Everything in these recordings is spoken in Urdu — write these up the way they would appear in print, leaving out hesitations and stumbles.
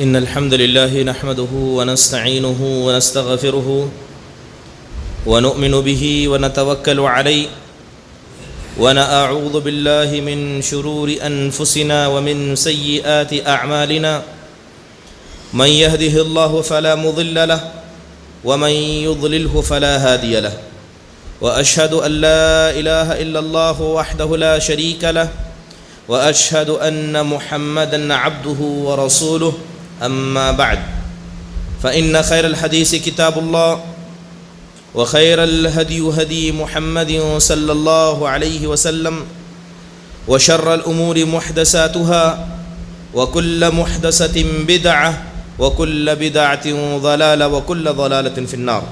إن الحمد لله نحمده ونستعينه ونستغفره ونؤمن به ونتوكل عليه ونعوذ بالله من شرور أنفسنا ومن سيئات أعمالنا من يهده الله فلا مضل له ومن يضلله فلا هادي له وأشهد أن لا إله إلا الله وحده لا شريك له وأشهد أن محمدًا عبده ورسوله أما بعد فإن خير الحديث كتاب الله وخير الهدي هدي محمد صلى الله عليه وسلم وشر الأمور محدثاتها وكل محدثة بدعة وكل بدعة ضلالة وكل ضلالة في النار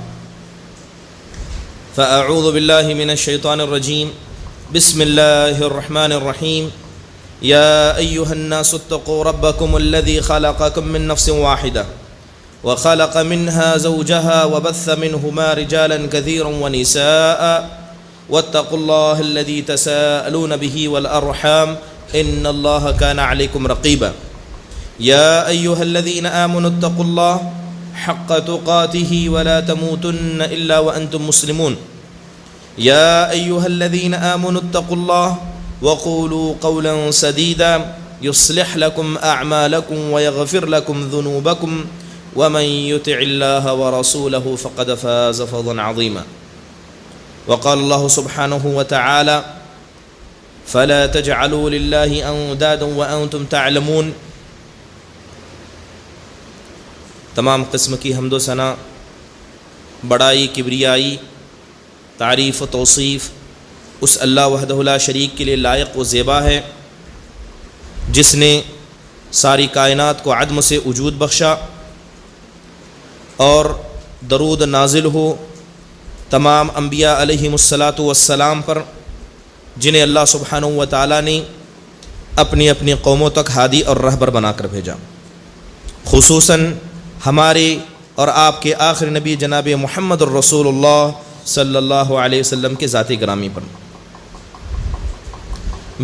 فأعوذ بالله من الشيطان الرجيم بسم الله الرحمن الرحيم يا أيها الناس اتقوا ربكم الذي خلقكم من نفس واحدة وخلق منها زوجها وبث منهما رجالا كثيرا ونساء واتقوا الله الذي تساءلون به والأرحام إن الله كان عليكم رقيبا يا أيها الذين آمنوا اتقوا الله حق تقاته ولا تموتن إلا وأنتم مسلمون يا أيها الذين آمنوا اتقوا الله وقولوا قولا سديدا يصلح لكم أعمالكم ويغفر لكم ذنوبكم ومن يطع الله ورسوله فقد فاز فوزا عظيما وقال الله سبحانه وتعالى فلا تجعلوا لله أندادا وأنتم تعلمون تمام قسم کی حمد و ثنا، بڑائی، کبریائی، تعریف و توصیف اس اللہ وحدہ لا شریک کے لیے لائق و زیبا ہے جس نے ساری کائنات کو عدم سے وجود بخشا، اور درود نازل ہو تمام انبیاء علیہم الصلاۃ والسلام پر جنہیں اللہ سبحانہ و تعالیٰ نے اپنی اپنی قوموں تک ہادی اور رہبر بنا کر بھیجا، خصوصاً ہمارے اور آپ کے آخر نبی جناب محمد الرسول اللہ صلی اللہ علیہ وسلم کے ذات گرامی پر۔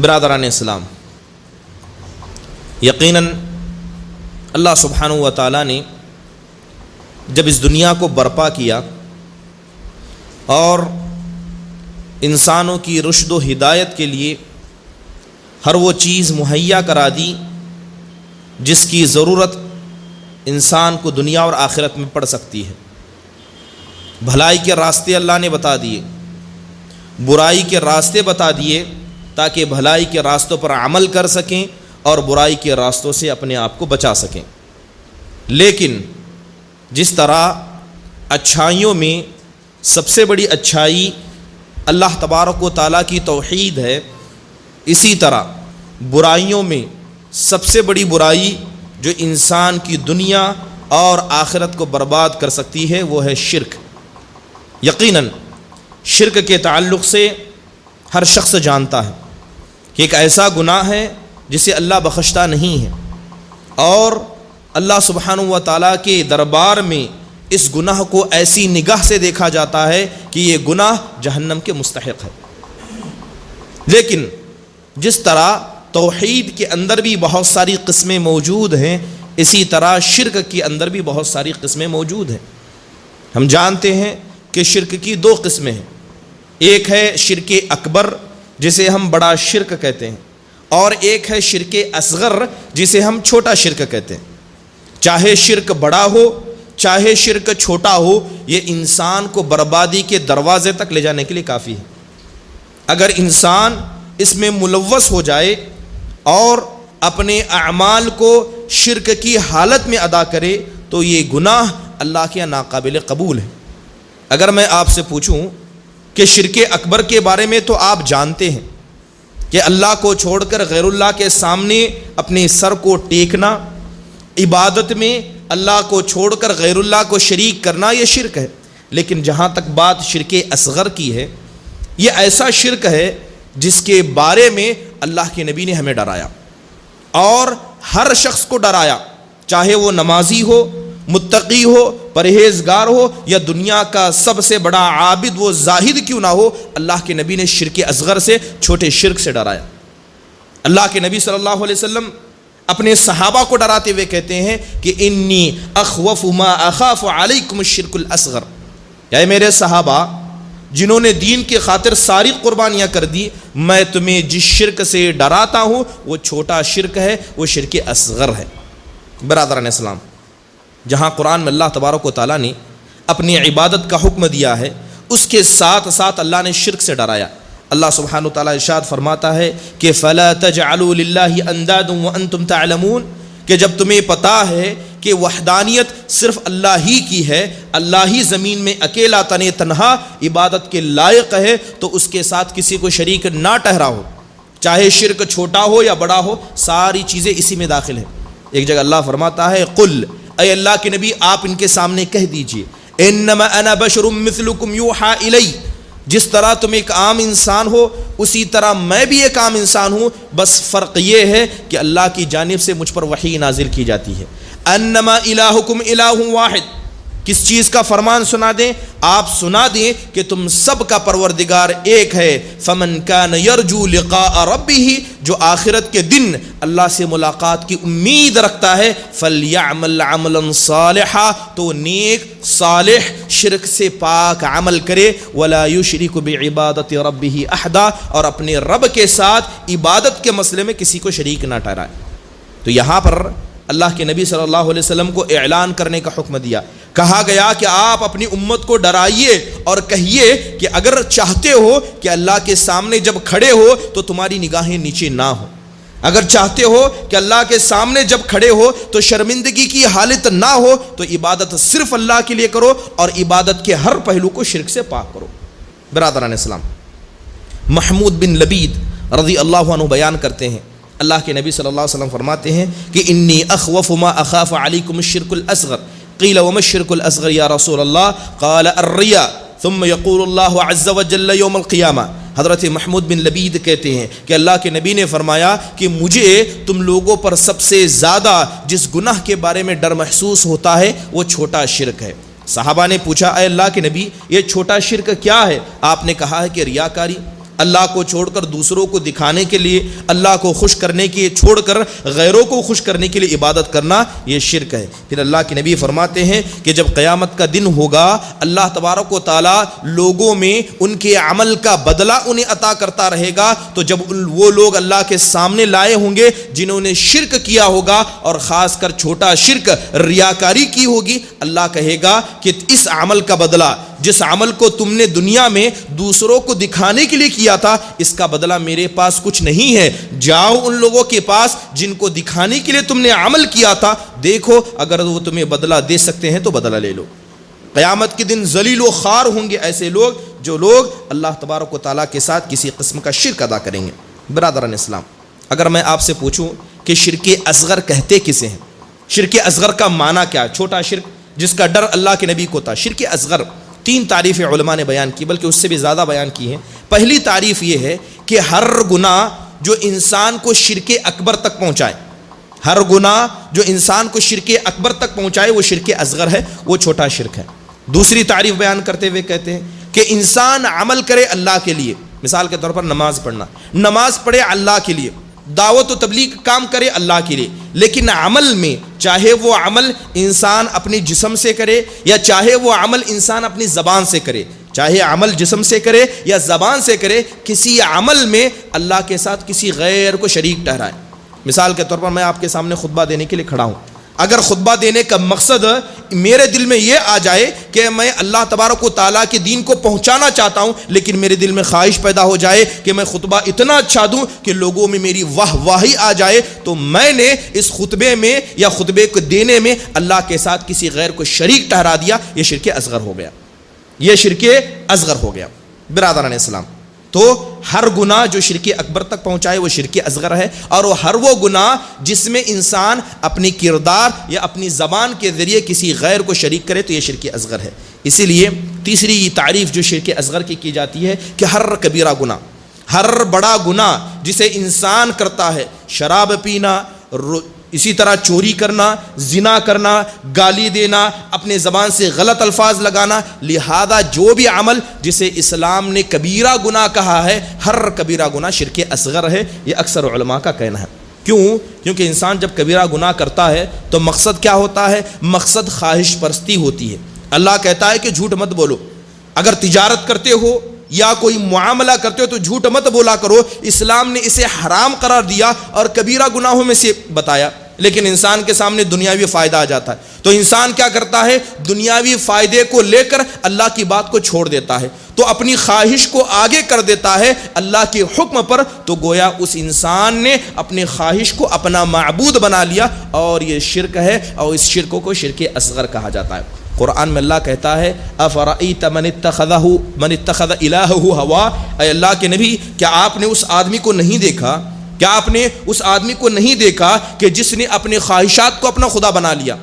برادران اسلام، یقیناً اللہ سبحانہ و تعالیٰ نے جب اس دنیا کو برپا کیا اور انسانوں کی رشد و ہدایت کے لیے ہر وہ چیز مہیا کرا دی جس کی ضرورت انسان کو دنیا اور آخرت میں پڑ سکتی ہے، بھلائی کے راستے اللہ نے بتا دیے، برائی کے راستے بتا دیے تاکہ بھلائی کے راستوں پر عمل کر سکیں اور برائی کے راستوں سے اپنے آپ کو بچا سکیں۔ لیکن جس طرح اچھائیوں میں سب سے بڑی اچھائی اللہ تبارک و تعالیٰ کی توحید ہے، اسی طرح برائیوں میں سب سے بڑی برائی جو انسان کی دنیا اور آخرت کو برباد کر سکتی ہے وہ ہے شرک۔ یقیناً شرک کے تعلق سے ہر شخص جانتا ہے کہ ایک ایسا گناہ ہے جسے اللہ بخشتا نہیں ہے، اور اللہ سبحانہ و تعالیٰ کے دربار میں اس گناہ کو ایسی نگاہ سے دیکھا جاتا ہے کہ یہ گناہ جہنم کے مستحق ہے۔ لیکن جس طرح توحید کے اندر بھی بہت ساری قسمیں موجود ہیں، اسی طرح شرک کے اندر بھی بہت ساری قسمیں موجود ہیں۔ ہم جانتے ہیں کہ شرک کی دو قسمیں ہیں، ایک ہے شرک اکبر جسے ہم بڑا شرک کہتے ہیں، اور ایک ہے شرک اصغر جسے ہم چھوٹا شرک کہتے ہیں۔ چاہے شرک بڑا ہو چاہے شرک چھوٹا ہو، یہ انسان کو بربادی کے دروازے تک لے جانے کے لیے کافی ہے۔ اگر انسان اس میں ملوث ہو جائے اور اپنے اعمال کو شرک کی حالت میں ادا کرے تو یہ گناہ اللہ کے یہاں ناقابل قبول ہے۔ اگر میں آپ سے پوچھوں کہ شرک اکبر کے بارے میں تو آپ جانتے ہیں کہ اللہ کو چھوڑ کر غیر اللہ کے سامنے اپنے سر کو ٹیکنا، عبادت میں اللہ کو چھوڑ کر غیر اللہ کو شریک کرنا، یہ شرک ہے۔ لیکن جہاں تک بات شرک اصغر کی ہے، یہ ایسا شرک ہے جس کے بارے میں اللہ کے نبی نے ہمیں ڈرایا اور ہر شخص کو ڈرایا، چاہے وہ نمازی ہو، متقی ہو، پرہیزگار ہو، یا دنیا کا سب سے بڑا عابد و زاہد کیوں نہ ہو، اللہ کے نبی نے شرک اصغر سے، چھوٹے شرک سے ڈرایا۔ اللہ کے نبی صلی اللہ علیہ وسلم اپنے صحابہ کو ڈراتے ہوئے کہتے ہیں کہ انی اخوف ما اخاف علیکم الشرک الاصغر، اے میرے صحابہ جنہوں نے دین کی خاطر ساری قربانیاں کر دی، میں تمہیں جس شرک سے ڈراتا ہوں وہ چھوٹا شرک ہے، وہ شرک اصغر ہے۔ برادران اسلام، جہاں قرآن میں اللہ تبارک و تعالیٰ نے اپنی عبادت کا حکم دیا ہے، اس کے ساتھ ساتھ اللہ نے شرک سے ڈرایا۔ اللہ سبحانہ وتعالیٰ ارشاد فرماتا ہے کہ فَلَا تَجْعَلُوا لِلَّهِ أَنْدَادًا وَأَنْتُمْ تَعْلَمُونَ، کہ جب تمہیں پتہ ہے کہ وحدانیت صرف اللہ ہی کی ہے، اللہ ہی زمین میں اکیلا تنہا عبادت کے لائق ہے، تو اس کے ساتھ کسی کو شریک نہ ٹھہراؤ، چاہے شرک چھوٹا ہو یا بڑا ہو، ساری چیزیں اسی میں داخل ہیں۔ ایک جگہ اللہ فرماتا ہے قل، اے اللہ کے نبی آپ ان کے سامنے کہہ دیجئے، انما انا بشر مثلکم یوحى الی، جس طرح تم ایک عام انسان ہو اسی طرح میں بھی ایک عام انسان ہوں، بس فرق یہ ہے کہ اللہ کی جانب سے مجھ پر وحی نازل کی جاتی ہے۔ انما الہکم الہ واحد، کس چیز کا فرمان سنا دیں؟ آپ سنا دیں کہ تم سب کا پروردگار ایک ہے۔ فمن کان یرجو لقاء ربہ، جو آخرت کے دن اللہ سے ملاقات کی امید رکھتا ہے، فلیعمل عملا صالحا، تو نیک صالح شرک سے پاک عمل کرے، ولا یشرک بعبادت ربہ احدا، اور اپنے رب کے ساتھ عبادت کے مسئلے میں کسی کو شریک نہ ٹھہرائے۔ تو یہاں پر اللہ کے نبی صلی اللہ علیہ وسلم کو اعلان کرنے کا حکم دیا، کہا گیا کہ آپ اپنی امت کو ڈرائیے اور کہیے کہ اگر چاہتے ہو کہ اللہ کے سامنے جب کھڑے ہو تو تمہاری نگاہیں نیچے نہ ہو، اگر چاہتے ہو کہ اللہ کے سامنے جب کھڑے ہو تو شرمندگی کی حالت نہ ہو، تو عبادت صرف اللہ کے لیے کرو اور عبادت کے ہر پہلو کو شرک سے پاک کرو۔ برادران اسلام، محمود بن لبید رضی اللہ عنہ بیان کرتے ہیں، اللہ کے نبی صلی اللہ علیہ وسلم فرماتے ہیں کہ انی اخوف ما اخاف علیکم الشرک الاصغر، قیل وما الشرک الاصغر یا رسول اللہ، قال الریا ثم یقول اللہ عز وجل یوم القیامہ۔ حضرت محمود بن لبید کہتے ہیں کہ اللہ کے نبی نے فرمایا کہ مجھے تم لوگوں پر سب سے زیادہ جس گناہ کے بارے میں ڈر محسوس ہوتا ہے وہ چھوٹا شرک ہے۔ صحابہ نے پوچھا اے اللہ کے نبی یہ چھوٹا شرک کیا ہے؟ آپ نے کہا ہے کہ ریاکاری، اللہ کو چھوڑ کر دوسروں کو دکھانے کے لیے، اللہ کو خوش کرنے کے چھوڑ کر غیروں کو خوش کرنے کے لیے عبادت کرنا، یہ شرک ہے۔ پھر اللہ کے نبی فرماتے ہیں کہ جب قیامت کا دن ہوگا اللہ تبارک و تعالیٰ لوگوں میں ان کے عمل کا بدلہ انہیں عطا کرتا رہے گا، تو جب وہ لوگ اللہ کے سامنے لائے ہوں گے جنہوں نے شرک کیا ہوگا اور خاص کر چھوٹا شرک ریاکاری کی ہوگی، اللہ کہے گا کہ اس عمل کا بدلہ، جس عمل کو تم نے دنیا میں دوسروں کو دکھانے کے لیے کیا تھا، اس کا بدلہ میرے پاس کچھ نہیں ہے، جاؤ ان لوگوں کے پاس جن کو دکھانے کے لیے تم نے عمل کیا تھا، دیکھو اگر وہ تمہیں بدلہ دے سکتے ہیں تو بدلہ لے لو۔ قیامت کے دن ذلیل و خوار ہوں گے ایسے لوگ جو لوگ اللہ تبارک و تعالیٰ کے ساتھ کسی قسم کا شرک ادا کریں گے۔ برادران اسلام، اگر میں آپ سے پوچھوں کہ شرک اصغر کہتے کسے ہیں، شرک اصغر کا معنی کیا ہے؟ چھوٹا شرک جس کا ڈر اللہ کے نبی کو تھا۔ شرک اصغر تین تعریفیں علماء نے بیان کی، بلکہ اس سے بھی زیادہ بیان کی ہیں۔ پہلی تعریف یہ ہے کہ ہر گناہ جو انسان کو شرک اکبر تک پہنچائے، ہر گناہ جو انسان کو شرک اکبر تک پہنچائے وہ شرک اصغر ہے، وہ چھوٹا شرک ہے۔ دوسری تعریف بیان کرتے ہوئے کہتے ہیں کہ انسان عمل کرے اللہ کے لیے، مثال کے طور پر نماز پڑھنا، نماز پڑھے اللہ کے لیے، دعوت و تبلیغ کام کرے اللہ کے لیے، لیکن عمل میں چاہے وہ عمل انسان اپنی جسم سے کرے یا چاہے وہ عمل انسان اپنی زبان سے کرے، چاہے عمل جسم سے کرے یا زبان سے کرے، کسی عمل میں اللہ کے ساتھ کسی غیر کو شریک ٹھہرائے۔ مثال کے طور پر میں آپ کے سامنے خطبہ دینے کے لیے کھڑا ہوں، اگر خطبہ دینے کا مقصد میرے دل میں یہ آ جائے کہ میں اللہ تبارک و تعالیٰ کے دین کو پہنچانا چاہتا ہوں، لیکن میرے دل میں خواہش پیدا ہو جائے کہ میں خطبہ اتنا اچھا دوں کہ لوگوں میں میری واہ واہی آ جائے، تو میں نے اس خطبے میں یا خطبے کو دینے میں اللہ کے ساتھ کسی غیر کو شریک ٹھہرا دیا، یہ شرک اصغر ہو گیا، یہ شرک اصغر ہو گیا۔ برادران اسلام، تو ہر گناہ جو شرک اکبر تک پہنچائے وہ شرک اصغر ہے، اور ہر وہ گناہ جس میں انسان اپنی کردار یا اپنی زبان کے ذریعے کسی غیر کو شریک کرے تو یہ شرک اصغر ہے۔ اسی لیے تیسری تعریف جو شرک اصغر کی جاتی ہے کہ ہر کبیرہ گناہ، ہر بڑا گناہ جسے انسان کرتا ہے، شراب پینا، اسی طرح چوری کرنا، زنا کرنا، گالی دینا، اپنے زبان سے غلط الفاظ لگانا، لہذا جو بھی عمل جسے اسلام نے کبیرہ گناہ کہا ہے، ہر کبیرہ گناہ شرک اصغر ہے، یہ اکثر علماء کا کہنا ہے۔ کیوں؟ کیونکہ انسان جب کبیرہ گناہ کرتا ہے تو مقصد کیا ہوتا ہے؟ مقصد خواہش پرستی ہوتی ہے۔ اللہ کہتا ہے کہ جھوٹ مت بولو، اگر تجارت کرتے ہو یا کوئی معاملہ کرتے ہو تو جھوٹ مت بولا کرو۔ اسلام نے اسے حرام قرار دیا اور کبیرہ گناہوں میں سے بتایا، لیکن انسان کے سامنے دنیاوی فائدہ آ جاتا ہے تو انسان کیا کرتا ہے؟ دنیاوی فائدے کو لے کر اللہ کی بات کو چھوڑ دیتا ہے، تو اپنی خواہش کو آگے کر دیتا ہے اللہ کے حکم پر، تو گویا اس انسان نے اپنی خواہش کو اپنا معبود بنا لیا، اور یہ شرک ہے، اور اس شرک کو شرک اصغر کہا جاتا ہے۔ قرآن میں اللہ کہتا ہے افرأیت من اتخذ الہہ ہوا، اے اللہ کے نبی کیا آپ نے اس آدمی کو نہیں دیکھا، کیا آپ نے اس آدمی کو نہیں دیکھا کہ جس نے اپنی خواہشات کو اپنا خدا بنا لیا؟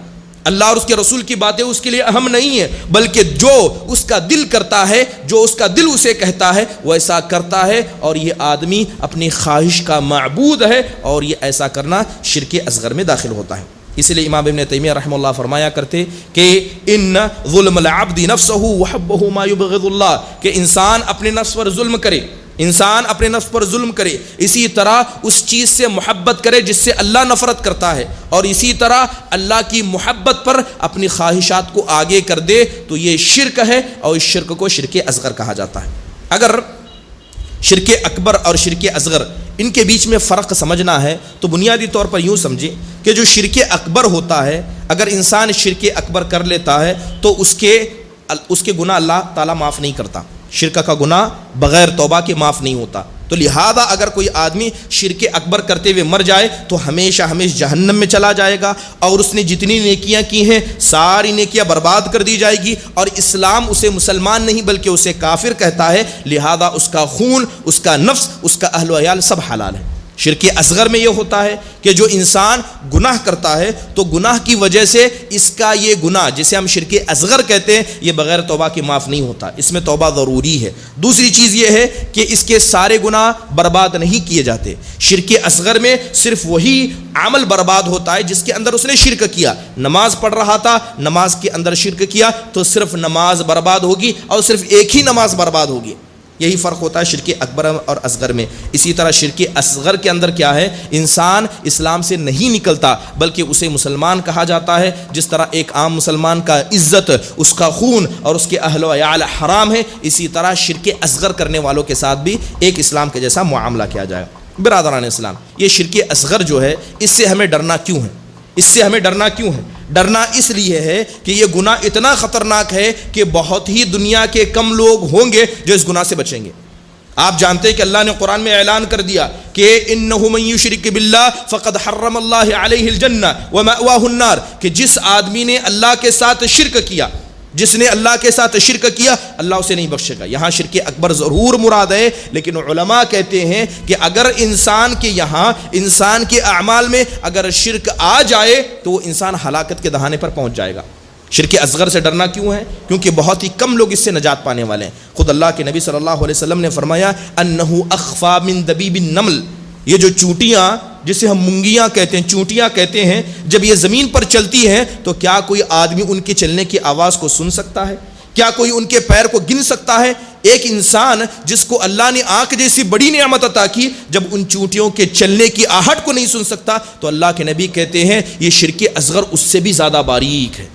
اللہ اور اس کے رسول کی باتیں اس کے لیے اہم نہیں ہے، بلکہ جو اس کا دل کرتا ہے، جو اس کا دل اسے کہتا ہے وہ ایسا کرتا ہے، اور یہ آدمی اپنی خواہش کا معبود ہے، اور یہ ایسا کرنا شرک اصغر میں داخل ہوتا ہے۔ اس لیے امام ابن تیمیہ رحمہ اللہ فرمایا کرتے کہ ان ظلم العبد نفسہ وحبہ ما یبغض اللہ، کہ انسان اپنے نفس پر ظلم کرے، انسان اپنے نفس پر ظلم کرے، اسی طرح اس چیز سے محبت کرے جس سے اللہ نفرت کرتا ہے، اور اسی طرح اللہ کی محبت پر اپنی خواہشات کو آگے کر دے، تو یہ شرک ہے، اور اس شرک کو شرک اصغر کہا جاتا ہے۔ اگر شرک اکبر اور شرک اصغر ان کے بیچ میں فرق سمجھنا ہے تو بنیادی طور پر یوں سمجھیں کہ جو شرک اکبر ہوتا ہے، اگر انسان شرک اکبر کر لیتا ہے تو اس کے گناہ اللہ تعالیٰ معاف نہیں کرتا، شرک کا گناہ بغیر توبہ کے معاف نہیں ہوتا، تو لہذا اگر کوئی آدمی شرک اکبر کرتے ہوئے مر جائے تو ہمیشہ جہنم میں چلا جائے گا، اور اس نے جتنی نیکیاں کی ہیں ساری نیکیاں برباد کر دی جائے گی، اور اسلام اسے مسلمان نہیں بلکہ اسے کافر کہتا ہے، لہذا اس کا خون، اس کا نفس، اس کا اہل و عیال سب حلال ہے۔ شرک اصغر میں یہ ہوتا ہے کہ جو انسان گناہ کرتا ہے تو گناہ کی وجہ سے اس کا یہ گناہ جسے ہم شرک اصغر کہتے ہیں یہ بغیر توبہ کے معاف نہیں ہوتا، اس میں توبہ ضروری ہے۔ دوسری چیز یہ ہے کہ اس کے سارے گناہ برباد نہیں کیے جاتے، شرک اصغر میں صرف وہی عمل برباد ہوتا ہے جس کے اندر اس نے شرک کیا، نماز پڑھ رہا تھا، نماز کے اندر شرک کیا تو صرف نماز برباد ہوگی، اور صرف ایک ہی نماز برباد ہوگی۔ یہی فرق ہوتا ہے شرک اکبر اور اصغر میں۔ اسی طرح شرک اصغر کے اندر کیا ہے؟ انسان اسلام سے نہیں نکلتا بلکہ اسے مسلمان کہا جاتا ہے، جس طرح ایک عام مسلمان کا عزت، اس کا خون اور اس کے اہل و عیال حرام ہے، اسی طرح شرک اصغر کرنے والوں کے ساتھ بھی ایک اسلام کے جیسا معاملہ کیا جائے گا۔ برادران اسلام، یہ شرک اصغر جو ہے اس سے ہمیں ڈرنا کیوں ہے؟ اس سے ہمیں ڈرنا کیوں ہے؟ ڈرنا اس لیے ہے کہ یہ گناہ اتنا خطرناک ہے کہ بہت ہی دنیا کے کم لوگ ہوں گے جو اس گناہ سے بچیں گے۔ آپ جانتے ہیں کہ اللہ نے قرآن میں اعلان کر دیا کہ انہ من یشرک باللہ فقد حرم اللہ علیہ الجنہ ومأواہ النار، کہ جس آدمی نے اللہ کے ساتھ شرک کیا، جس نے اللہ کے ساتھ شرک کیا اللہ اسے نہیں بخشے گا۔ یہاں شرک اکبر ضرور مراد ہے، لیکن علماء کہتے ہیں کہ اگر انسان کے یہاں، انسان کے اعمال میں اگر شرک آ جائے تو وہ انسان ہلاکت کے دہانے پر پہنچ جائے گا۔ شرک اصغر سے ڈرنا کیوں ہے؟ کیونکہ بہت ہی کم لوگ اس سے نجات پانے والے ہیں۔ خود اللہ کے نبی صلی اللہ علیہ وسلم نے فرمایا انہ اخفی من دبیب النمل، یہ جو چونٹیاں جسے ہم منگیاں کہتے ہیں، چونٹیاں کہتے ہیں، جب یہ زمین پر چلتی ہیں تو کیا کوئی آدمی ان کے چلنے کی آواز کو سن سکتا ہے؟ کیا کوئی ان کے پیر کو گن سکتا ہے؟ ایک انسان جس کو اللہ نے آنکھ جیسی بڑی نعمت عطا کی، جب ان چونٹیوں کے چلنے کی آہٹ کو نہیں سن سکتا تو اللہ کے نبی کہتے ہیں یہ شرک اصغر اس سے بھی زیادہ باریک ہے،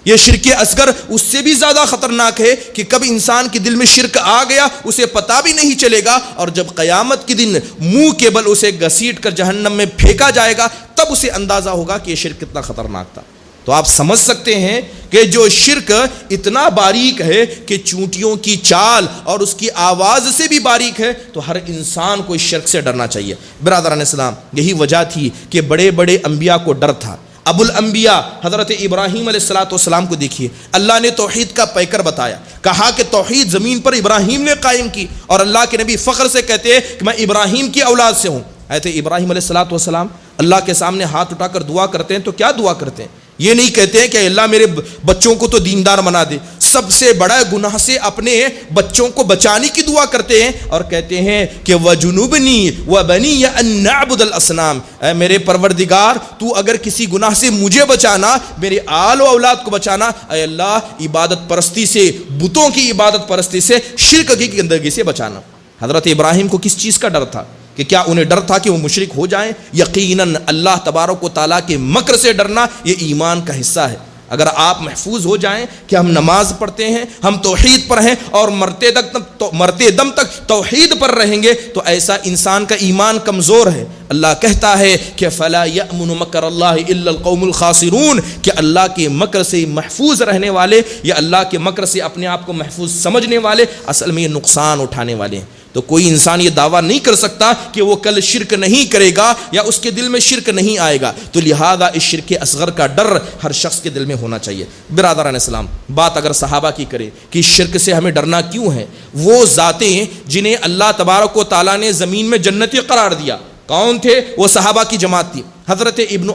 یہ شرک اصغر اس سے بھی زیادہ خطرناک ہے کہ کب انسان کے دل میں شرک آ گیا اسے پتہ بھی نہیں چلے گا، اور جب قیامت کے دن منہ کے بل اسے گھسیٹ کر جہنم میں پھینکا جائے گا تب اسے اندازہ ہوگا کہ یہ شرک کتنا خطرناک تھا۔ تو آپ سمجھ سکتے ہیں کہ جو شرک اتنا باریک ہے کہ چونٹیوں کی چال اور اس کی آواز سے بھی باریک ہے، تو ہر انسان کو اس شرک سے ڈرنا چاہیے۔ برادران اسلام، یہی وجہ تھی کہ بڑے بڑے انبیاء کو ڈر تھا۔ ابو الانبیاء حضرت ابراہیم علیہ السلام کو دیکھیے، اللہ نے توحید کا پیکر بتایا، کہا کہ توحید زمین پر ابراہیم نے قائم کی، اور اللہ کے نبی فخر سے کہتے ہیں کہ میں ابراہیم کی اولاد سے ہوں۔ حضرت ابراہیم علیہ السلام اللہ کے سامنے ہاتھ اٹھا کر دعا کرتے ہیں تو کیا دعا کرتے ہیں؟ یہ نہیں کہتے ہیں کہ اللہ میرے بچوں کو تو دیندار بنا دے، سب سے بڑا گناہ سے اپنے بچوں کو بچانے کی دعا کرتے ہیں اور کہتے ہیں کہ وَجُنُوبْنِي وَبَنِيَّ أَن نَعْبُدَ الْأَصْنَامَ، اے میرے پروردگار تو اگر کسی گناہ سے مجھے بچانا، میرے آل و اولاد کو بچانا، اے اللہ عبادت پرستی سے، بتوں کی عبادت پرستی سے، شرک کی گندگی سے بچانا۔ حضرت ابراہیم کو کس چیز کا ڈر تھا کہ کیا انہیں ڈر تھا کہ وہ مشرک ہو جائیں؟ یقیناً اللہ تبارک و تعالیٰ کے مکر سے ڈرنا یہ ایمان کا حصہ ہے۔ اگر آپ محفوظ ہو جائیں کہ ہم نماز پڑھتے ہیں، ہم توحید پر ہیں اور مرتے دم تک توحید پر رہیں گے، تو ایسا انسان کا ایمان کمزور ہے۔ اللہ کہتا ہے کہ فَلَا يَأْمُنُ مَكْرَ اللَّهِ إِلَّا الْقَوْمُ الْخَاسِرُونَ، کہ اللہ کے مکر سے محفوظ رہنے والے یا اللہ کے مکر سے اپنے آپ کو محفوظ سمجھنے والے اصل میں یہ نقصان اٹھانے والے ہیں۔ تو کوئی انسان یہ دعویٰ نہیں کر سکتا کہ وہ کل شرک نہیں کرے گا یا اس کے دل میں شرک نہیں آئے گا، تو لہذا اس شرک اصغر کا ڈر ہر شخص کے دل میں ہونا چاہیے۔ برادران اسلام، بات اگر صحابہ کی کرے کہ شرک سے ہمیں ڈرنا کیوں ہے، وہ ذاتیں جنہیں اللہ تبارک و تعالیٰ نے زمین میں جنتی قرار دیا، کون تھے؟ وہ صحابہ کی جماعت تھی۔ حضرت ابن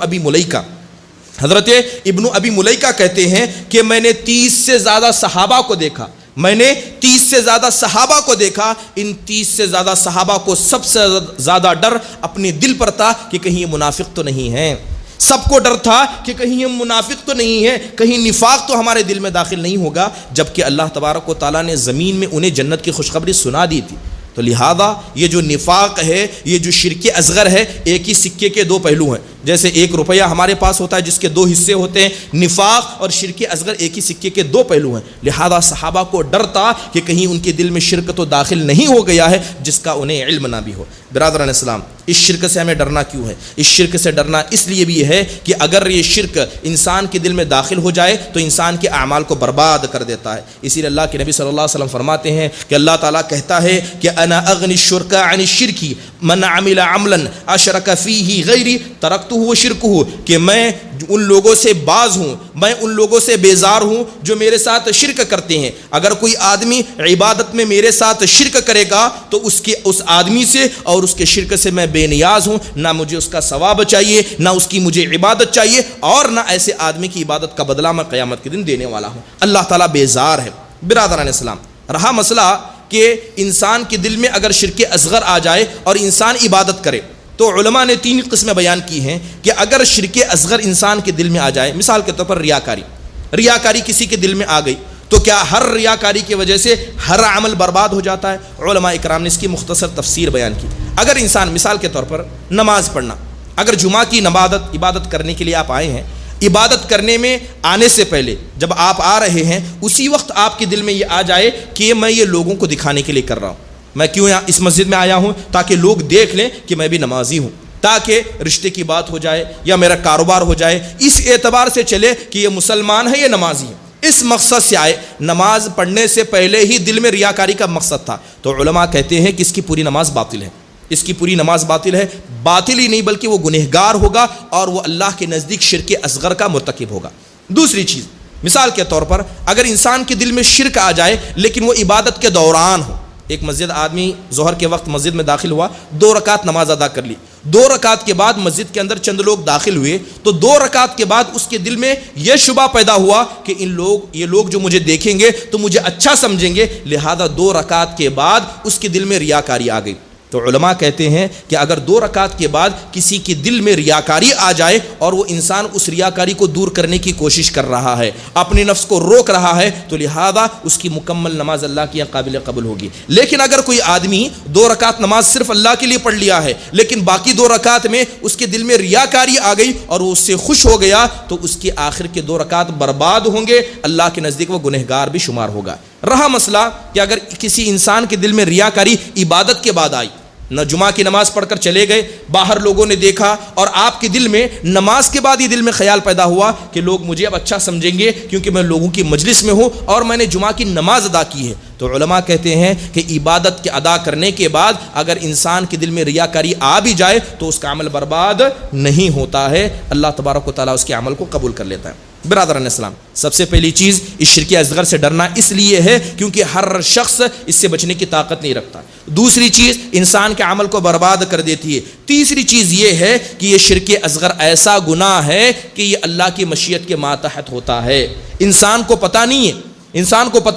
ابی ملیکہ کہتے ہیں کہ میں نے 30 سے زیادہ صحابہ کو دیکھا، میں نے 30 سے زیادہ صحابہ کو دیکھا، ان 30 سے زیادہ صحابہ کو سب سے زیادہ ڈر اپنے دل پر تھا کہ کہیں یہ منافق تو نہیں ہیں۔ سب کو ڈر تھا کہ کہیں یہ منافق تو نہیں ہے، کہیں نفاق تو ہمارے دل میں داخل نہیں ہوگا، جبکہ اللہ تبارک و تعالیٰ نے زمین میں انہیں جنت کی خوشخبری سنا دی تھی۔ تو لہذا یہ جو نفاق ہے، یہ جو شرک اصغر ہے، ایک ہی سکے کے دو پہلو ہیں۔ جیسے 1 روپیہ ہمارے پاس ہوتا ہے جس کے 2 حصے ہوتے ہیں، نفاق اور شرک اصغر ایک ہی سکے کے 2 پہلو ہیں۔ لہذا صحابہ کو ڈر تھا کہ کہیں ان کے دل میں شرک تو داخل نہیں ہو گیا ہے جس کا انہیں علم نہ بھی ہو۔ برادران اسلام، اس شرک سے ہمیں ڈرنا کیوں ہے؟ اس شرک سے ڈرنا اس لیے بھی ہے کہ اگر یہ شرک انسان کے دل میں داخل ہو جائے تو انسان کے اعمال کو برباد کر دیتا ہے۔ اسی لیے اللہ کے نبی صلی اللہ علیہ وسلم فرماتے ہیں کہ اللہ تعالیٰ کہتا ہے کہ انا اغنی الشرکاء عن الشرک من عمل عملا اشرک فیہ غیری ترکتہ وشرکہ، کہ میں ان لوگوں سے باز ہوں، میں ان لوگوں سے بیزار ہوں جو میرے ساتھ شرک کرتے ہیں۔ اگر کوئی آدمی عبادت میں میرے ساتھ شرک کرے گا تو اس آدمی سے اور اس کے شرک سے میں بے نیاز ہوں، نہ مجھے اس کا ثواب چاہیے، نہ اس کی مجھے عبادت چاہیے، اور نہ ایسے آدمی کی عبادت کا بدلہ میں قیامت کے دن دینے والا ہوں۔ اللہ تعالیٰ بیزار ہے۔ برادران اسلام، رہا مسئلہ کہ انسان کے دل میں اگر شرک اصغر آ جائے اور انسان عبادت کرے، تو علماء نے 3 قسمیں بیان کی ہیں کہ اگر شرک اصغر انسان کے دل میں آ جائے، مثال کے طور پر ریاکاری کسی کے دل میں آ گئی، تو کیا ہر ریاکاری کی وجہ سے ہر عمل برباد ہو جاتا ہے؟ علماء اکرام نے اس کی مختصر تفسیر بیان کی۔ اگر انسان مثال کے طور پر نماز پڑھنا، اگر جمعہ کی عبادت کرنے کے لیے آپ آئے ہیں، عبادت کرنے میں آنے سے پہلے جب آپ آ رہے ہیں اسی وقت آپ کے دل میں یہ آ جائے کہ میں یہ لوگوں کو دکھانے کے لیے کر رہا ہوں، میں کیوں یہاں اس مسجد میں آیا ہوں تاکہ لوگ دیکھ لیں کہ میں بھی نمازی ہوں، تاکہ رشتے کی بات ہو جائے یا میرا کاروبار ہو جائے، اس اعتبار سے چلے کہ یہ مسلمان ہے، یہ نمازی ہے، اس مقصد سے آئے۔ نماز پڑھنے سے پہلے ہی دل میں ریاکاری کا مقصد تھا، تو علماء کہتے ہیں کہ اس کی پوری نماز باطل ہے، اس کی پوری نماز باطل ہے۔ باطل ہی نہیں بلکہ وہ گنہگار ہوگا اور وہ اللہ کے نزدیک شرک اصغر کا مرتکب ہوگا۔ دوسری چیز، مثال کے طور پر اگر انسان کے دل میں شرک آ جائے لیکن وہ عبادت کے دوران ہو، ایک مسجد آدمی ظہر کے وقت مسجد میں داخل ہوا، 2 رکعت نماز ادا کر لی، 2 رکعت کے بعد مسجد کے اندر چند لوگ داخل ہوئے، تو 2 رکعت کے بعد اس کے دل میں یہ شبہ پیدا ہوا کہ یہ لوگ جو مجھے دیکھیں گے تو مجھے اچھا سمجھیں گے، لہذا 2 رکعت کے بعد اس کے دل میں ریاکاری آ گئی۔ تو علماء کہتے ہیں کہ اگر 2 رکعت کے بعد کسی کے دل میں ریاکاری آ جائے اور وہ انسان اس ریاکاری کو دور کرنے کی کوشش کر رہا ہے، اپنے نفس کو روک رہا ہے، تو لہذا اس کی مکمل نماز اللہ کی قابل قبول ہوگی۔ لیکن اگر کوئی آدمی 2 رکعت نماز صرف اللہ کے لیے پڑھ لیا ہے لیکن باقی 2 رکعت میں اس کے دل میں ریاکاری آ گئی اور وہ اس سے خوش ہو گیا، تو اس کے آخر کے 2 رکعت برباد ہوں گے، اللہ کے نزدیک وہ گنہگار بھی شمار ہوگا۔ رہا مسئلہ کہ اگر کسی انسان کے دل میں ریاکاری عبادت کے بعد آئی، نہ جمعہ کی نماز پڑھ کر چلے گئے، باہر لوگوں نے دیکھا اور آپ کے دل میں نماز کے بعد یہ دل میں خیال پیدا ہوا کہ لوگ مجھے اب اچھا سمجھیں گے کیونکہ میں لوگوں کی مجلس میں ہوں اور میں نے جمعہ کی نماز ادا کی ہے، تو علماء کہتے ہیں کہ عبادت کے ادا کرنے کے بعد اگر انسان کے دل میں ریاکاری آ بھی جائے تو اس کا عمل برباد نہیں ہوتا ہے، اللہ تبارک و تعالیٰ اس کے عمل کو قبول کر لیتا ہے۔ برادران اسلام، سب سے پہلی چیز اس شرک اصغر سے ڈرنا اس لیے ہے کیونکہ ہر شخص اس سے بچنے کی طاقت نہیں رکھتا۔ دوسری چیز، انسان کے عمل کو برباد کر دیتی ہے۔ تیسری چیز یہ ہے کہ یہ شرک اصغر ایسا گناہ ہے کہ یہ اللہ کی مشیت کے ماتحت ہوتا ہے، انسان کو پتہ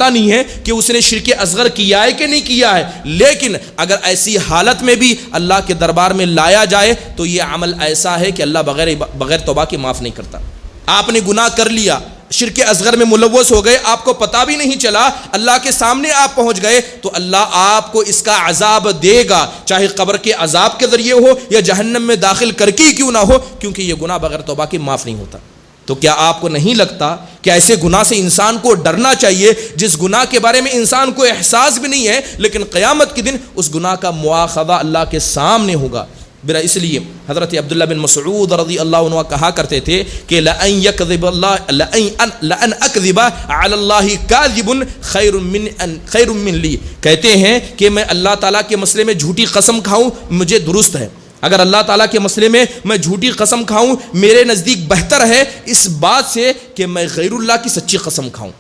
نہیں ہے کہ اس نے شرک اصغر کیا ہے کہ نہیں کیا ہے، لیکن اگر ایسی حالت میں بھی اللہ کے دربار میں لایا جائے تو یہ عمل ایسا ہے کہ اللہ بغیر توبہ کے معاف نہیں کرتا۔ آپ نے گناہ کر لیا، شرک اصغر میں ملوث ہو گئے، آپ کو پتہ بھی نہیں چلا، اللہ کے سامنے آپ پہنچ گئے، تو اللہ آپ کو اس کا عذاب دے گا، چاہے قبر کے عذاب کے ذریعے ہو یا جہنم میں داخل کر کے کیوں نہ ہو، کیونکہ یہ گناہ بغیر توبہ کے معاف نہیں ہوتا۔ تو کیا آپ کو نہیں لگتا کہ ایسے گناہ سے انسان کو ڈرنا چاہیے جس گناہ کے بارے میں انسان کو احساس بھی نہیں ہے، لیکن قیامت کے دن اس گناہ کا مواخذہ اللہ کے سامنے ہوگا۔ برا اس لیے حضرت عبداللہ بن مسعود رضی اللہ عنہ کہا کرتے تھے کہ لَأَن أَكْذِبَ عَلَى اللَّهِ كَاذِبٌ خَيْرٌ مِّن لِّي، کہتے ہیں کہ میں اللہ تعالیٰ کے مسئلے میں جھوٹی قسم کھاؤں مجھے درست ہے، اگر اللہ تعالیٰ کے مسئلے میں میں جھوٹی قسم کھاؤں میرے نزدیک بہتر ہے اس بات سے کہ میں غیر اللہ کی سچی قسم کھاؤں۔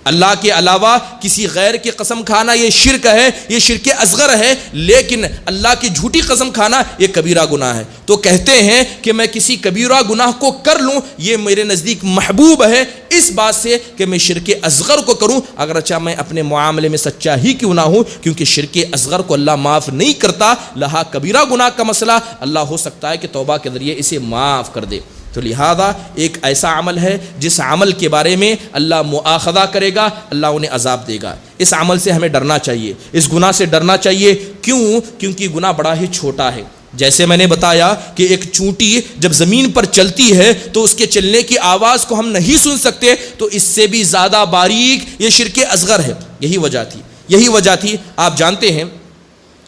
اللہ کے علاوہ کسی غیر کی قسم کھانا یہ شرک ہے، یہ شرک اصغر ہے، لیکن اللہ کی جھوٹی قسم کھانا یہ کبیرہ گناہ ہے۔ تو کہتے ہیں کہ میں کسی کبیرہ گناہ کو کر لوں یہ میرے نزدیک محبوب ہے اس بات سے کہ میں شرک اصغر کو کروں، اگرچہ میں اپنے معاملے میں سچا ہی کیوں نہ ہوں، کیونکہ شرک اصغر کو اللہ معاف نہیں کرتا، لہا کبیرہ گناہ کا مسئلہ اللہ ہو سکتا ہے کہ توبہ کے ذریعے اسے معاف کر دے۔ تو لہذا ایک ایسا عمل ہے جس عمل کے بارے میں اللہ مؤاخذہ کرے گا، اللہ انہیں عذاب دے گا، اس عمل سے ہمیں ڈرنا چاہیے، اس گناہ سے ڈرنا چاہیے۔ کیوں؟ کیونکہ گناہ بڑا ہی چھوٹا ہے۔ جیسے میں نے بتایا کہ ایک چونٹی جب زمین پر چلتی ہے تو اس کے چلنے کی آواز کو ہم نہیں سن سکتے، تو اس سے بھی زیادہ باریک یہ شرک اصغر ہے۔ یہی وجہ تھی آپ جانتے ہیں،